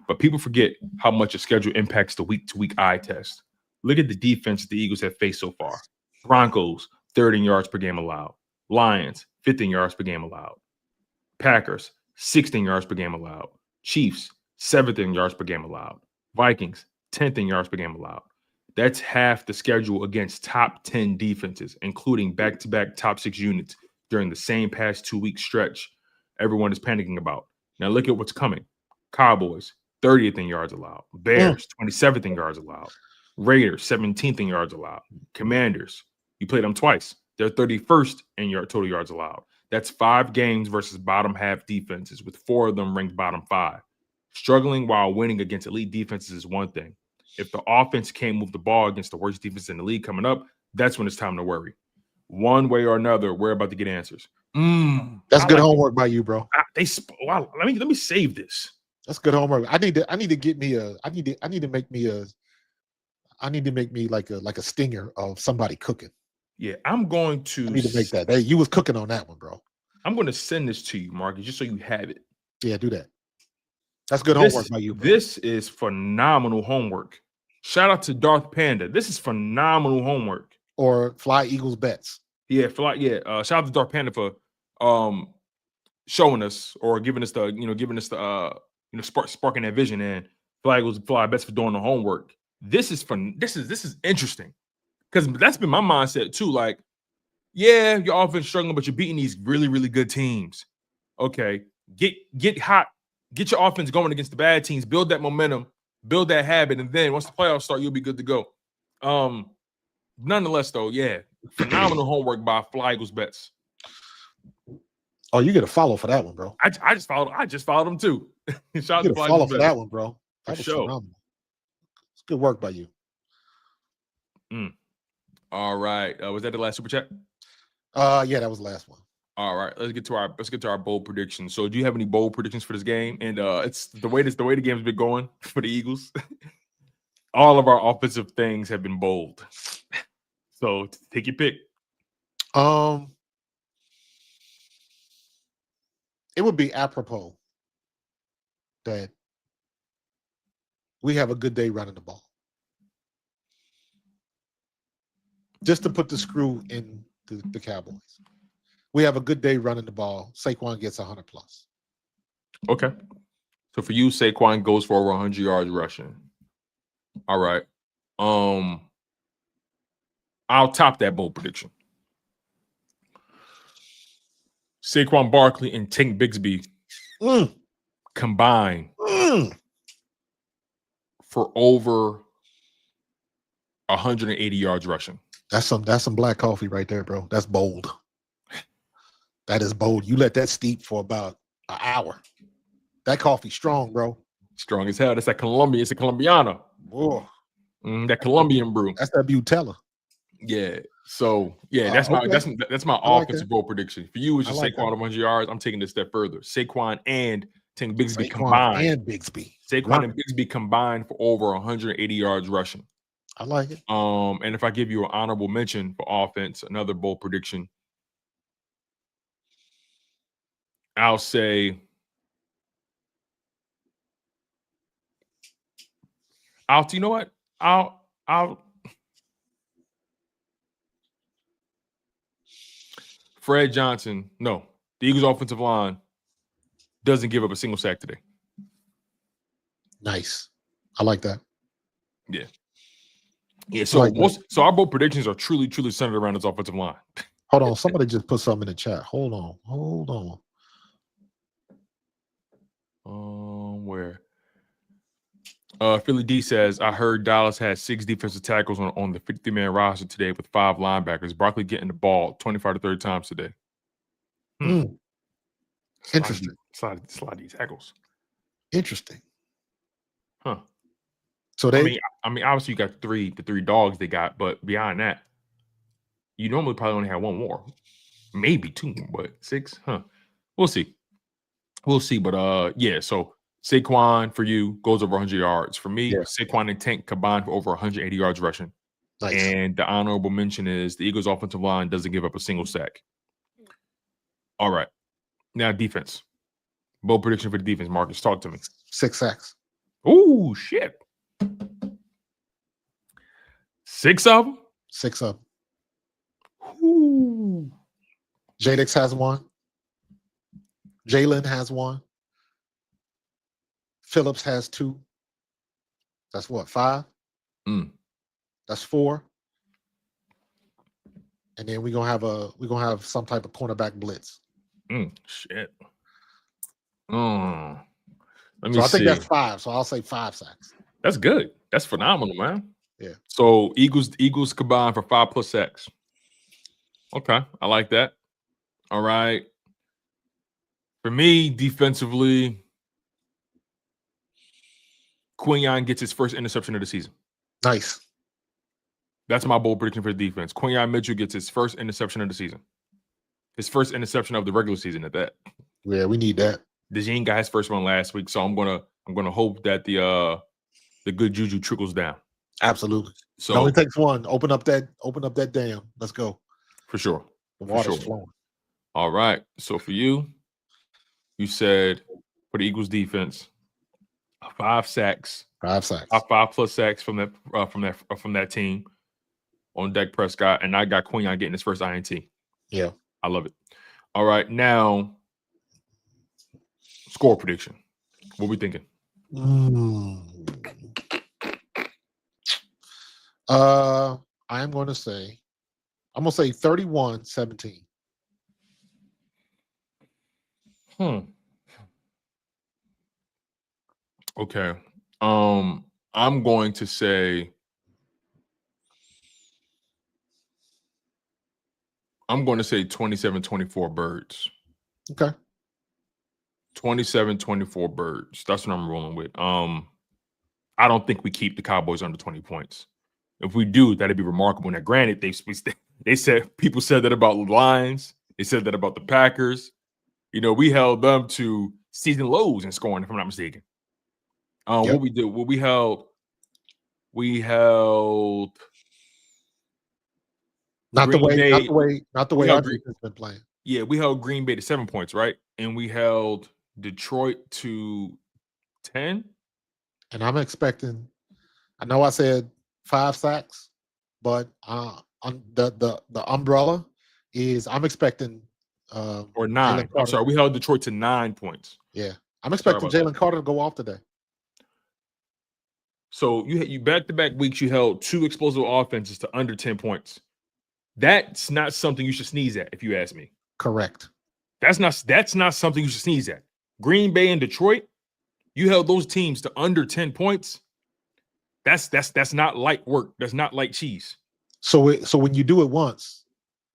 But people forget how much a schedule impacts the week-to-week eye test. Look at the defense the Eagles have faced so far. Broncos, 30 yards per game allowed. Lions, 15 yards per game allowed. Packers, 16 yards per game allowed. Chiefs, 17 yards per game allowed. Vikings, 10 yards per game allowed. That's half the schedule against top 10 defenses, including back-to-back top 6 units during the same past 2-week stretch everyone is panicking about. Now look at what's coming. Cowboys, 30th in yards allowed. Bears, 27th in yards allowed. Raiders, 17th in yards allowed. Commanders, you played them twice. They're 31st in total yards allowed. That's 5 games versus bottom half defenses, with 4 of them ranked bottom 5. Struggling while winning against elite defenses is one thing. If the offense can't move the ball against the worst defense in the league coming up, that's when it's time to worry. One way or another, we're about to get answers. That's good homework by you, bro. Wow, let me save this. That's good homework. I need to get me I need to make me like a stinger of somebody cooking. Yeah, I'm going to I need to make that. Hey, you was cooking on that one, bro. I'm going to send this to you, Marcus, just so you have it. Yeah, do that. That's good homework by you, bro. This is phenomenal homework. Shout out to Darth Panda. This is phenomenal homework. Or Fly Eagles Bets. Yeah, shout out to Darth Panda for showing us or giving us the sparking that vision, and Fly Eagles Fly Bets for doing the homework. This is fun. This is interesting. Because that's been my mindset too. Like, yeah, your offense struggling, but you're beating these really, really good teams. Okay, get hot, get your offense going against the bad teams, build that momentum, build that habit, and then once the playoffs start, you'll be good to go. Nonetheless, though, yeah, phenomenal homework by Fly Eagles Bets. Oh, you get a follow for that one, bro. I just followed him too. Shout out to Fly Eagles for that one, bro. That was phenomenal. It's good work by you. All right. Was that the last super chat? Yeah, that was the last one. All right. Let's get to our bold predictions. So, do you have any bold predictions for this game? And it's the way the game's been going for the Eagles. All of our offensive things have been bold. So, take your pick. It would be apropos that we have a good day running the ball. Just to put the screw in the Cowboys. We have a good day running the ball. Saquon gets 100+. Okay. So for you, Saquon goes for over 100 yards rushing. All right. I'll top that bold prediction. Saquon Barkley and Tank Bigsby combine for over 180 yards rushing. That's some black coffee right there, bro. That's bold. That is bold. You let that steep for about an hour. That coffee's strong, bro. Strong as hell. That's that Colombian. It's a Colombiana. Whoa. That Colombian brew. That's that Butella. Yeah. So yeah, that's my offensive goal prediction. For you, it's just Saquon 100 yards. I'm taking it a step further. Saquon and Tank Bigsby combined. Saquon and Bigsby combined for over 180 yards rushing. I like it. And if I give you an honorable mention for offense, another bold prediction, I'll say you know what? I'll Fred Johnson, no. The Eagles offensive line doesn't give up a single sack today. Nice. I like that. Yeah. Yeah, so our bold predictions are truly centered around this offensive line. Hold on. Somebody just put something in the chat. Hold on. Where? Philly D says, I heard Dallas had 6 defensive tackles on the 50-man roster today with 5 linebackers. Barkley getting the ball 25 to 30 times today. Interesting. Slide these tackles. Interesting. Huh. So I mean, obviously you got the three dogs they got, but beyond that, you normally probably only have one more, maybe 2, but 6, huh? We'll see. We'll see. But yeah, so Saquon for you goes over 100 yards. For me, Yeah. Saquon and Tank combined for over 180 yards rushing. Nice. And the honorable mention is the Eagles' offensive line doesn't give up a single sack. All right. Now defense. Bold prediction for the defense. Marcus, talk to me. 6 sacks. Ooh, shit. 6 of them? 6 of them. Ooh. Jadix has 1. Jalen has 1. Phillips has 2. That's what, 5? That's 4. And then we're gonna have some type of cornerback blitz. Shit. Let me So I see. think that's 5. So I'll say 5 sacks. That's good. That's phenomenal, man. Yeah. So Eagles combined for 5+ sacks. Okay, I like that. All right. For me, defensively, Quinyon gets his first interception of the season. Nice. That's my bold prediction for the defense. Quinyon Mitchell gets his first interception of the season. His first interception of the regular season at that. Yeah, we need that. DeShields got his first one last week, so I'm gonna hope that the good juju trickles down. Absolutely. So It only takes one. Open up that dam. Let's go. for sure. The For water's sure. flowing. All right. So for you said for the Eagles defense, 5 sacks. 5 sacks. 5+ sacks from that team on Dak Prescott, and I got Quinyon getting his first INT. Yeah. I love it. All right, now score prediction. What we thinking? I'm gonna say 31-17. Okay. I'm going to say 27-24 Birds. Okay. 27-24 Birds. That's what I'm rolling with. I don't think we keep the Cowboys under 20 points. If we do, that'd be remarkable. Now, granted, they said people said that about the Lions. They said that about the Packers. You know, we held them to season lows in scoring, if I'm not mistaken. Yep. What we did, what we held Not the Green way we our held defense been playing. Yeah, we held Green Bay to 7 points, right? And we held Detroit to 10. And I'm expecting. I know I said 5 sacks, but on the umbrella is I'm expecting Or 9. I'm sorry, we held Detroit to 9 points. Yeah, I'm expecting Jalen Carter to go off today. So you back-to-back weeks you held 2 explosive offenses to under 10 points. That's not something you should sneeze at, if you ask me. Correct. That's not something you should sneeze at. Green Bay and Detroit, you held those teams to under 10 points. That's not light work. That's not light cheese. So when you do it once,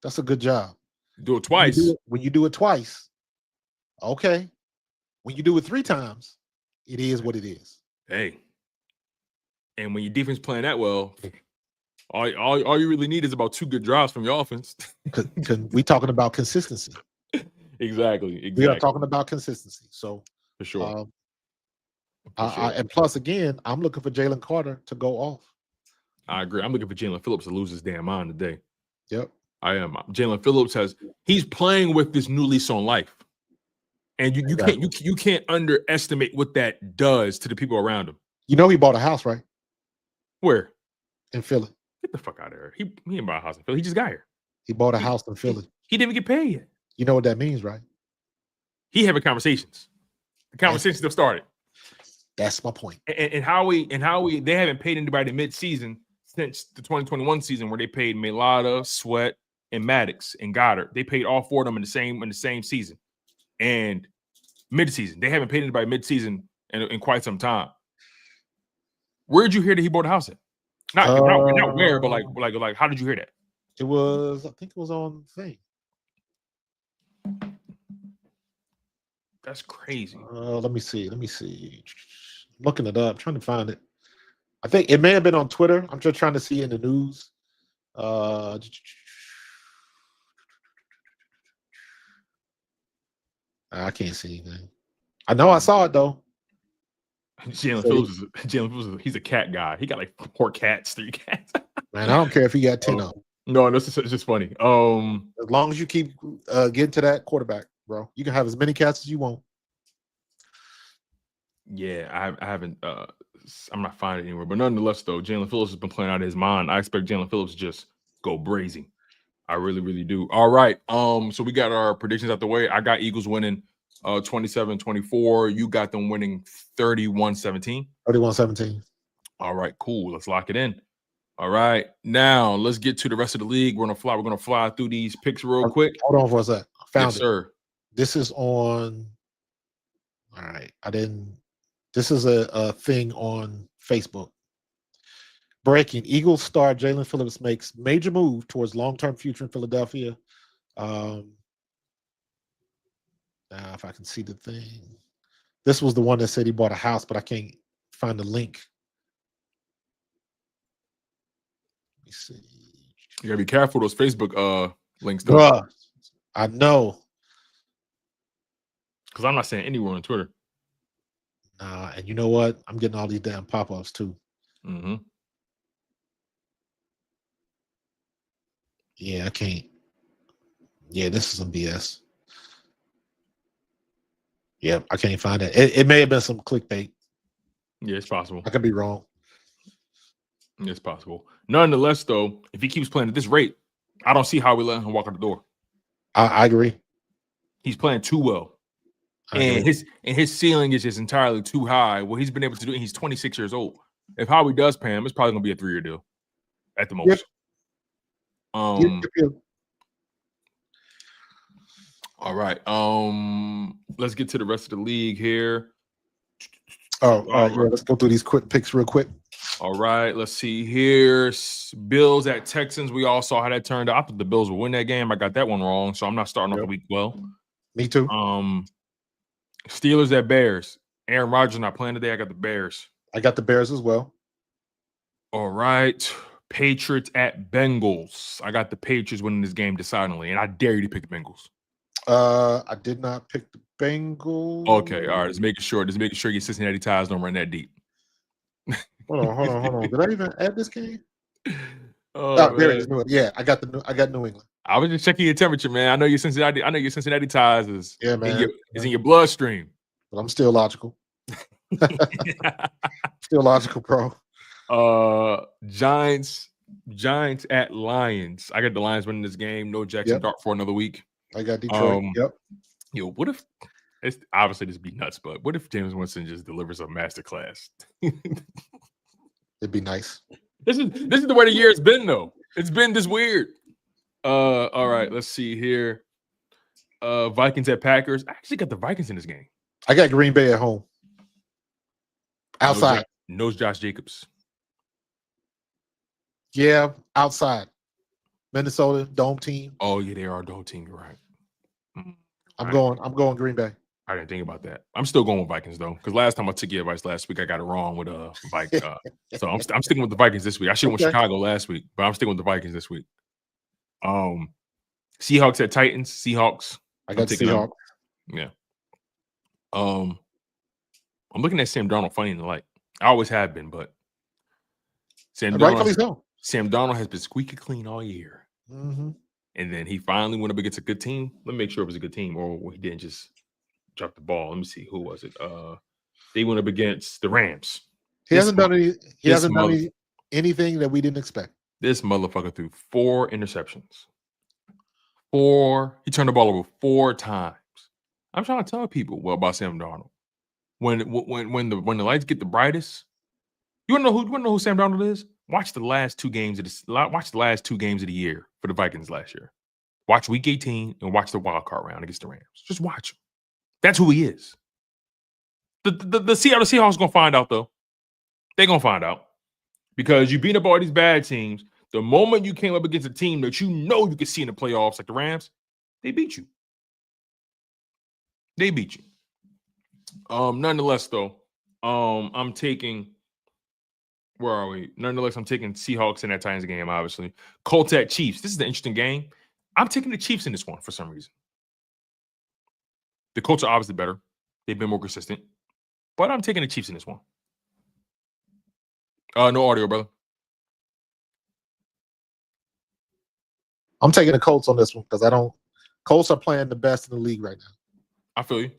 that's a good job. Do it twice. When you do it twice, okay. When you do it 3 times, it is what it is. Hey. And when your defense playing that well, all you really need is about 2 good drives from your offense. We talking about consistency. Exactly. We are talking about consistency. So for sure. And plus, again, I'm looking for Jalen Carter to go off. I agree. I'm looking for Jalen Phillips to lose his damn mind today. Yep. I am. Jalen Phillips he's playing with this new lease on life. And you can't underestimate what that does to the people around him. You know he bought a house, right? Where? In Philly. Get the fuck out of here. He didn't buy a house in Philly. He just got here. He bought a house in Philly. He didn't even get paid yet. You know what that means, right? He having conversations. The conversations have started. That's my point. And Howie, they haven't paid anybody mid-season since the 2021 season where they paid Melada, Sweat, and Maddox and Goddard. They paid all 4 of them in the same season. And mid-season. They haven't paid anybody mid-season in quite some time. Where'd you hear that he bought a house at? Not where, but like how did you hear that? I think it was on thing. That's crazy. Let me see. Looking it up, trying to find it. I think it may have been on Twitter. I'm just trying to see in the news. I can't see anything. I know. I saw it though. Jalen Phillips, he's a cat guy. He got like 4 cats, 3 cats. Man, I don't care if he got 10 of them. No, it's just funny. As long as you keep getting to that quarterback, bro, you can have as many cats as you want. Yeah, I haven't. I'm not finding it anywhere, but nonetheless, though, Jalen Phillips has been playing out of his mind. I expect Jalen Phillips to just go brazy. I really, really do. All right. So we got our predictions out the way. I got Eagles winning 27-24. You got them winning 31-17. 31-17. All right, cool. Let's lock it in. All right. Now let's get to the rest of the league. We're gonna fly through these picks real quick. Hold on for a sec. Yes, sir. This is on. All right. This is a thing on Facebook. Breaking: Eagles star Jalen Phillips makes major move towards long-term future in Philadelphia. Now, if I can see the thing, this was the one that said he bought a house, but I can't find the link. Let me see. You gotta be careful those Facebook links, though. Bruh, I know. Because I'm not saying anywhere on Twitter. Nah, and you know what? I'm getting all these damn pop-ups too. Mm-hmm. Yeah, I can't. Yeah, this is some BS. Yeah, I can't find it. It may have been some clickbait. Yeah, it's possible. I could be wrong. It's possible. Nonetheless, though, if he keeps playing at this rate, I don't see how we let him walk out the door. I agree. He's playing too well. And his ceiling is just entirely too high. What he's been able to do, and he's 26 years old. If Howie does pay him, it's probably gonna be a 3-year deal at the most. Yep. Yep. All right. Let's get to the rest of the league here. Let's go through these quick picks real quick. All right, let's see here. Bills at Texans. We all saw how that turned out. I thought the Bills would win that game. I got that one wrong, so I'm not starting off the week well. Me too. Steelers at Bears. Aaron Rodgers not playing today. I got the Bears. I got the Bears as well. All right. Patriots at Bengals. I got the Patriots winning this game decidedly, and I dare you to pick the Bengals. I did not pick the Bengals. Okay, all right. Just making sure your Cincinnati ties don't run that deep. Hold on. Did I even add this game? Oh, there it is. Yeah, I got New England. I was just checking your temperature, man. I know your Cincinnati ties is in your bloodstream. But I'm still logical. Still logical, bro. Giants at Lions. I got the Lions winning this game. No Jackson Dart for another week. I got Detroit. Yo, what if it's obviously this be nuts, but what if James Winston just delivers a masterclass? It'd be nice. This is the way the year has been, though. It's been this weird. All right, let's see here. Vikings at Packers. I actually got the Vikings in this game. I got Green Bay at home. Outside. No Josh Jacobs. Yeah, outside. Minnesota, dome team. Oh, yeah, they are a dome team. You're right. I'm going Green Bay. I didn't think about that. I'm still going with Vikings though, because last time I took your advice last week, I got it wrong with Vikings. So I'm sticking with the Vikings this week. I should have went Chicago last week, but I'm sticking with the Vikings this week. Seahawks at Titans. Seahawks. I got Seahawks. Yeah. I'm looking at Sam Darnold funny in the light. I always have been, but Sam Darnold has been squeaky clean all year. Mm-hmm. And then he finally went up against a good team. Let me make sure it was a good team, or he didn't just drop the ball. Let me see. Who was it? They went up against the Rams. He hasn't done anything that we didn't expect. This motherfucker threw 4 interceptions. 4. He turned the ball over 4 times. I'm trying to tell people about Sam Darnold. When the lights get the brightest, you wanna know who Sam Darnold is? Watch the last 2 games of the year for the Vikings last year. Watch Week 18 and watch the wild card round against the Rams. Just watch him. That's who he is. The Seattle Seahawks gonna find out though. They're gonna find out because you beat up all these bad teams. The moment you came up against a team that you know you could see in the playoffs, like the Rams, they beat you. Nonetheless, though, I'm taking. Where are we? Nonetheless, I'm taking Seahawks in that Titans game, obviously. Colts at Chiefs. This is an interesting game. I'm taking the Chiefs in this one for some reason. The Colts are obviously better. They've been more consistent. But I'm taking the Chiefs in this one. No audio, brother. I'm taking the Colts on this one because Colts are playing the best in the league right now. I feel you.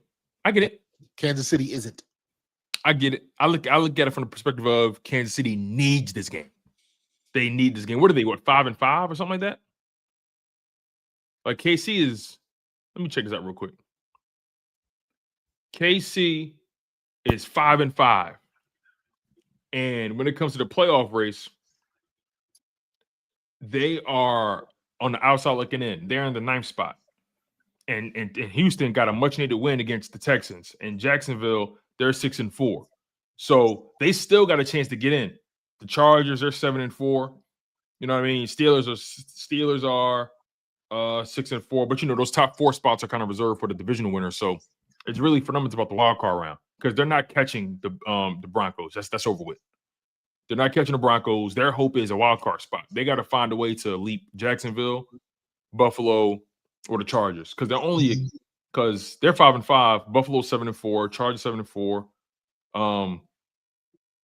I get it. Kansas City isn't. I get it. I look at it from the perspective of Kansas City needs this game. They need this game. What are they? What, 5-5 or something like that? Like KC is. Let me check this out real quick. KC is 5-5, and when it comes to the playoff race, they are on the outside looking in. They're in the 9th spot, and Houston got a much needed win against the Texans. And Jacksonville, they're 6-4, so they still got a chance to get in. The Chargers, they're 7-4. You know what I mean? Steelers are 6-4, but those top 4 spots are kind of reserved for the divisional winners. So it's really for them. It's about the wild card round because they're not catching the Broncos. That's over with. They're not catching the Broncos. Their hope is a wild card spot. They got to find a way to leap Jacksonville, Buffalo, or the Chargers because they're 5-5. Buffalo 7-4, Chargers 7-4,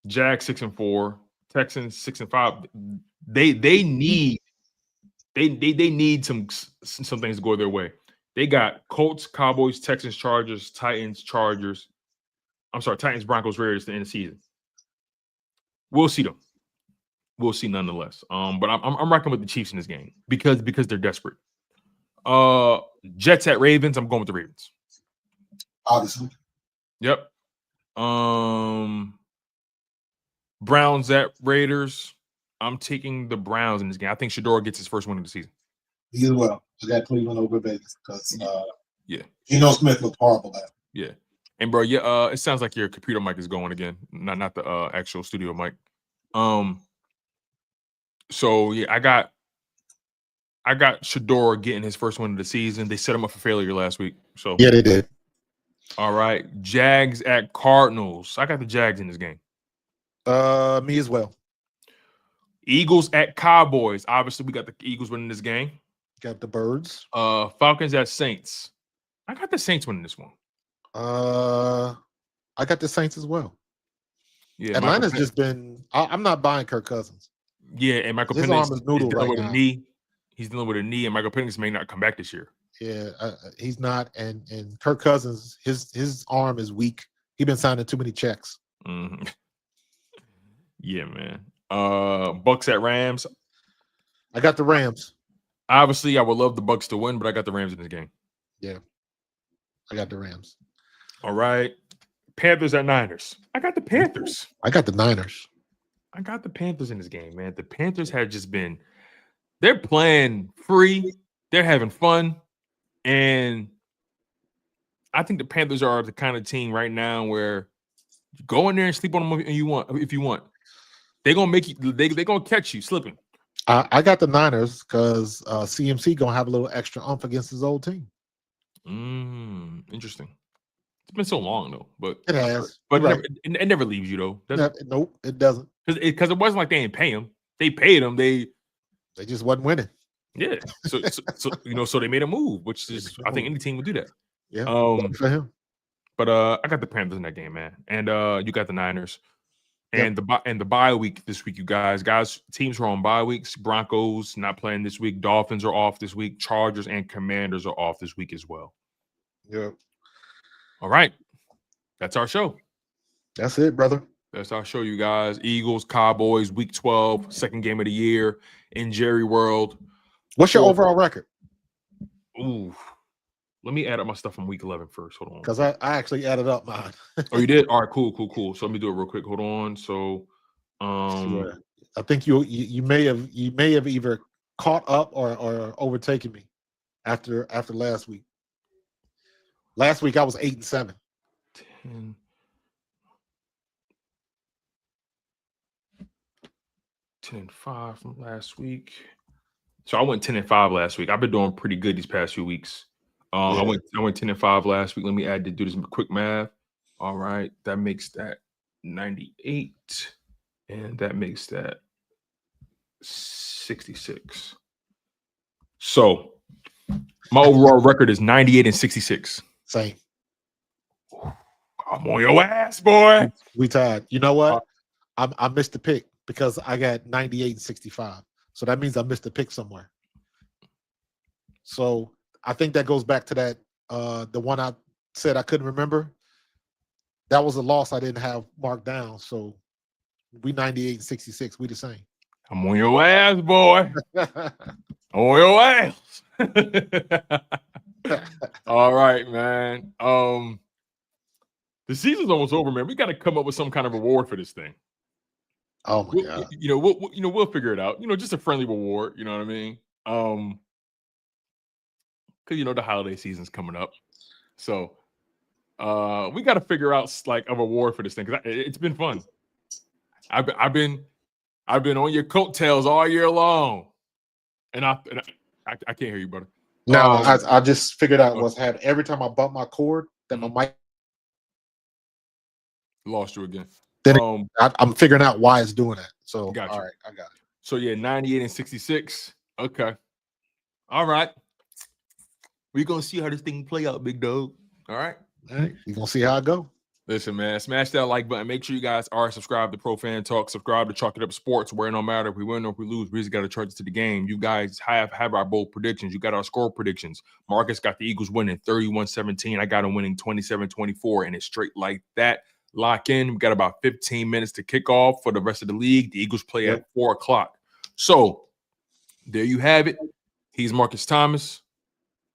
Jags 6-4, Texans 6-5. They need some things to go their way. They got Colts, Cowboys, Texans, Chargers, Titans, Chargers. I'm sorry, Titans, Broncos, Raiders to end the season. We'll see them. We'll see nonetheless. But I'm rocking with the Chiefs in this game because they're desperate. Jets at Ravens. I'm going with the Ravens. Obviously. Yep. Browns at Raiders. I'm taking the Browns in this game. I think Shador gets his first win of the season. Me as well. I got Cleveland over Vegas because yeah, Geno Smith looked horrible at. Yeah, and bro, it sounds like your computer mic is going again, not the actual studio mic. So yeah, I got Shador getting his first win of the season. They set him up for failure last week. So yeah, they did. All right, Jags at Cardinals. I got the Jags in this game. Me as well. Eagles at Cowboys. Obviously, we got the Eagles winning this game. Got the Birds. Falcons at Saints. I got the Saints winning this one. I got the Saints as well. Yeah, Atlanta's just been. I'm not buying Kirk Cousins. Yeah, and Michael His Penix arm is noodle right with now. a knee. He's dealing with a knee, and Michael Penix may not come back this year. Yeah, he's not. And Kirk Cousins, his arm is weak. He's been signing too many checks. Mm-hmm. Yeah, man. Bucks at Rams. I got the Rams. Obviously, I would love the Bucks to win, but I got the Rams in this game. Yeah, I got the Rams. All right. Panthers at Niners. I got the Panthers. I got the Niners. I got the Panthers in this game, man. The Panthers have just been – they're playing free. They're having fun. And I think the Panthers are the kind of team right now where you go in there and sleep on them if you want. They're going to make you – they're going to catch you slipping. I got the Niners because CMC going to have a little extra oomph against his old team. Interesting. It's been so long, though. But it has. But right. it never leaves you, though. Nope, it doesn't. Because it wasn't like they didn't pay him. They paid him. They just wasn't winning. Yeah. So they made a move, which is I think any team would do that. Yeah. For him. But I got the Panthers in that game, man. And you got the Niners. And the bye week this week, you guys, teams are on bye weeks. Broncos not playing this week. Dolphins are off this week. Chargers and Commanders are off this week as well. Yeah. All right. That's our show. That's it, brother. That's our show, you guys. Eagles, Cowboys, week 12, second game of the year in Jerry World. What's your overall record? Ooh. Let me add up my stuff from week 11 first. Hold on. Because I actually added up mine. Oh, you did? All right, cool. So let me do it real quick. Hold on. So I think you may have either caught up or overtaken me after last week. Last week I was 8-7. 10-5 from last week. So I went 10-5 last week. I've been doing pretty good these past few weeks. I went 10-5 last week. Let me do this quick math. All right, that makes that 98, and that makes that 66. So my overall record is 98-66. Same. I'm on your ass, boy. We tied. You know what? I missed the pick because I got 98 and 65. So that means I missed the pick somewhere. So I think that goes back to that the one I said I couldn't remember. That was a loss I didn't have marked down. So we 98 and 66. We the same. I'm on your ass, boy. On your ass. All right, man. The season's almost over, man. We got to come up with some kind of reward for this thing. Oh my God. We'll figure it out. Just a friendly reward. You know what I mean? Because the holiday season's coming up, so we got to figure out like a reward for this thing because it's been fun. I've been on your coattails all year long, and I can't hear you, brother. No, I just figured out what's happening. Every time I bump my cord, then my mic lost you again. Then I'm figuring out why it's doing that. So all right, I got it. So 98 and 66. Okay. All right. We're gonna see how this thing play out, big dog. All right. You're gonna see how I go. Listen, man, smash that like button. Make sure you guys are subscribed to Pro Fan Talk. Subscribe to Chalk It Up Sports, where no matter if we win or if we lose, we just got to charge it to the game. You guys have our bold predictions. You got our score predictions. Marcus got the Eagles winning 31-17. I got them winning 27-24, and it's straight like that. Lock in. We got about 15 minutes to kick off for the rest of the league. The Eagles play at 4 o'clock. So there you have it. He's Markus Thomas.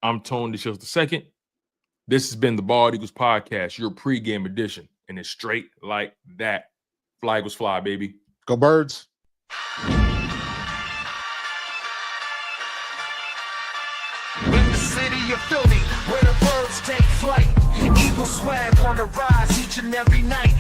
I'm Tone DeShields II. This has been the Bald Eagles Podcast, your pregame edition, and it's straight like that. Fly Eagles fly, baby. Go Birds. In the city of Philly, where the birds take flight, Eagle swag on the rise each and every night.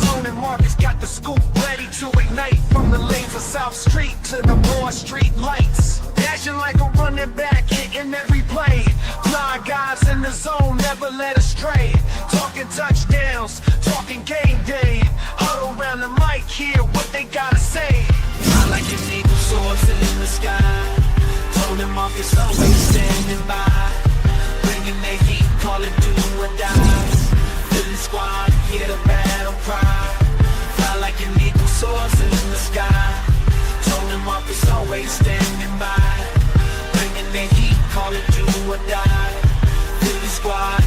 Tone and Markus got the scoop ready to ignite. From the lanes of South Street to the Broad Street lights, dashing like a running back, hitting every play. Blind guys in the zone, never led astray. Talking touchdowns, talking game day. Huddle around the mic, hear what they gotta say. I like an eagle soaring in the sky. Tone and Markus always standing by, bringing their heat, call it do or die. Philly squad, hear the battle cry. Fly like an eagle soaring in the sky. Tone and Markus always standing by, bringing their heat, call it do or die. Philly squad.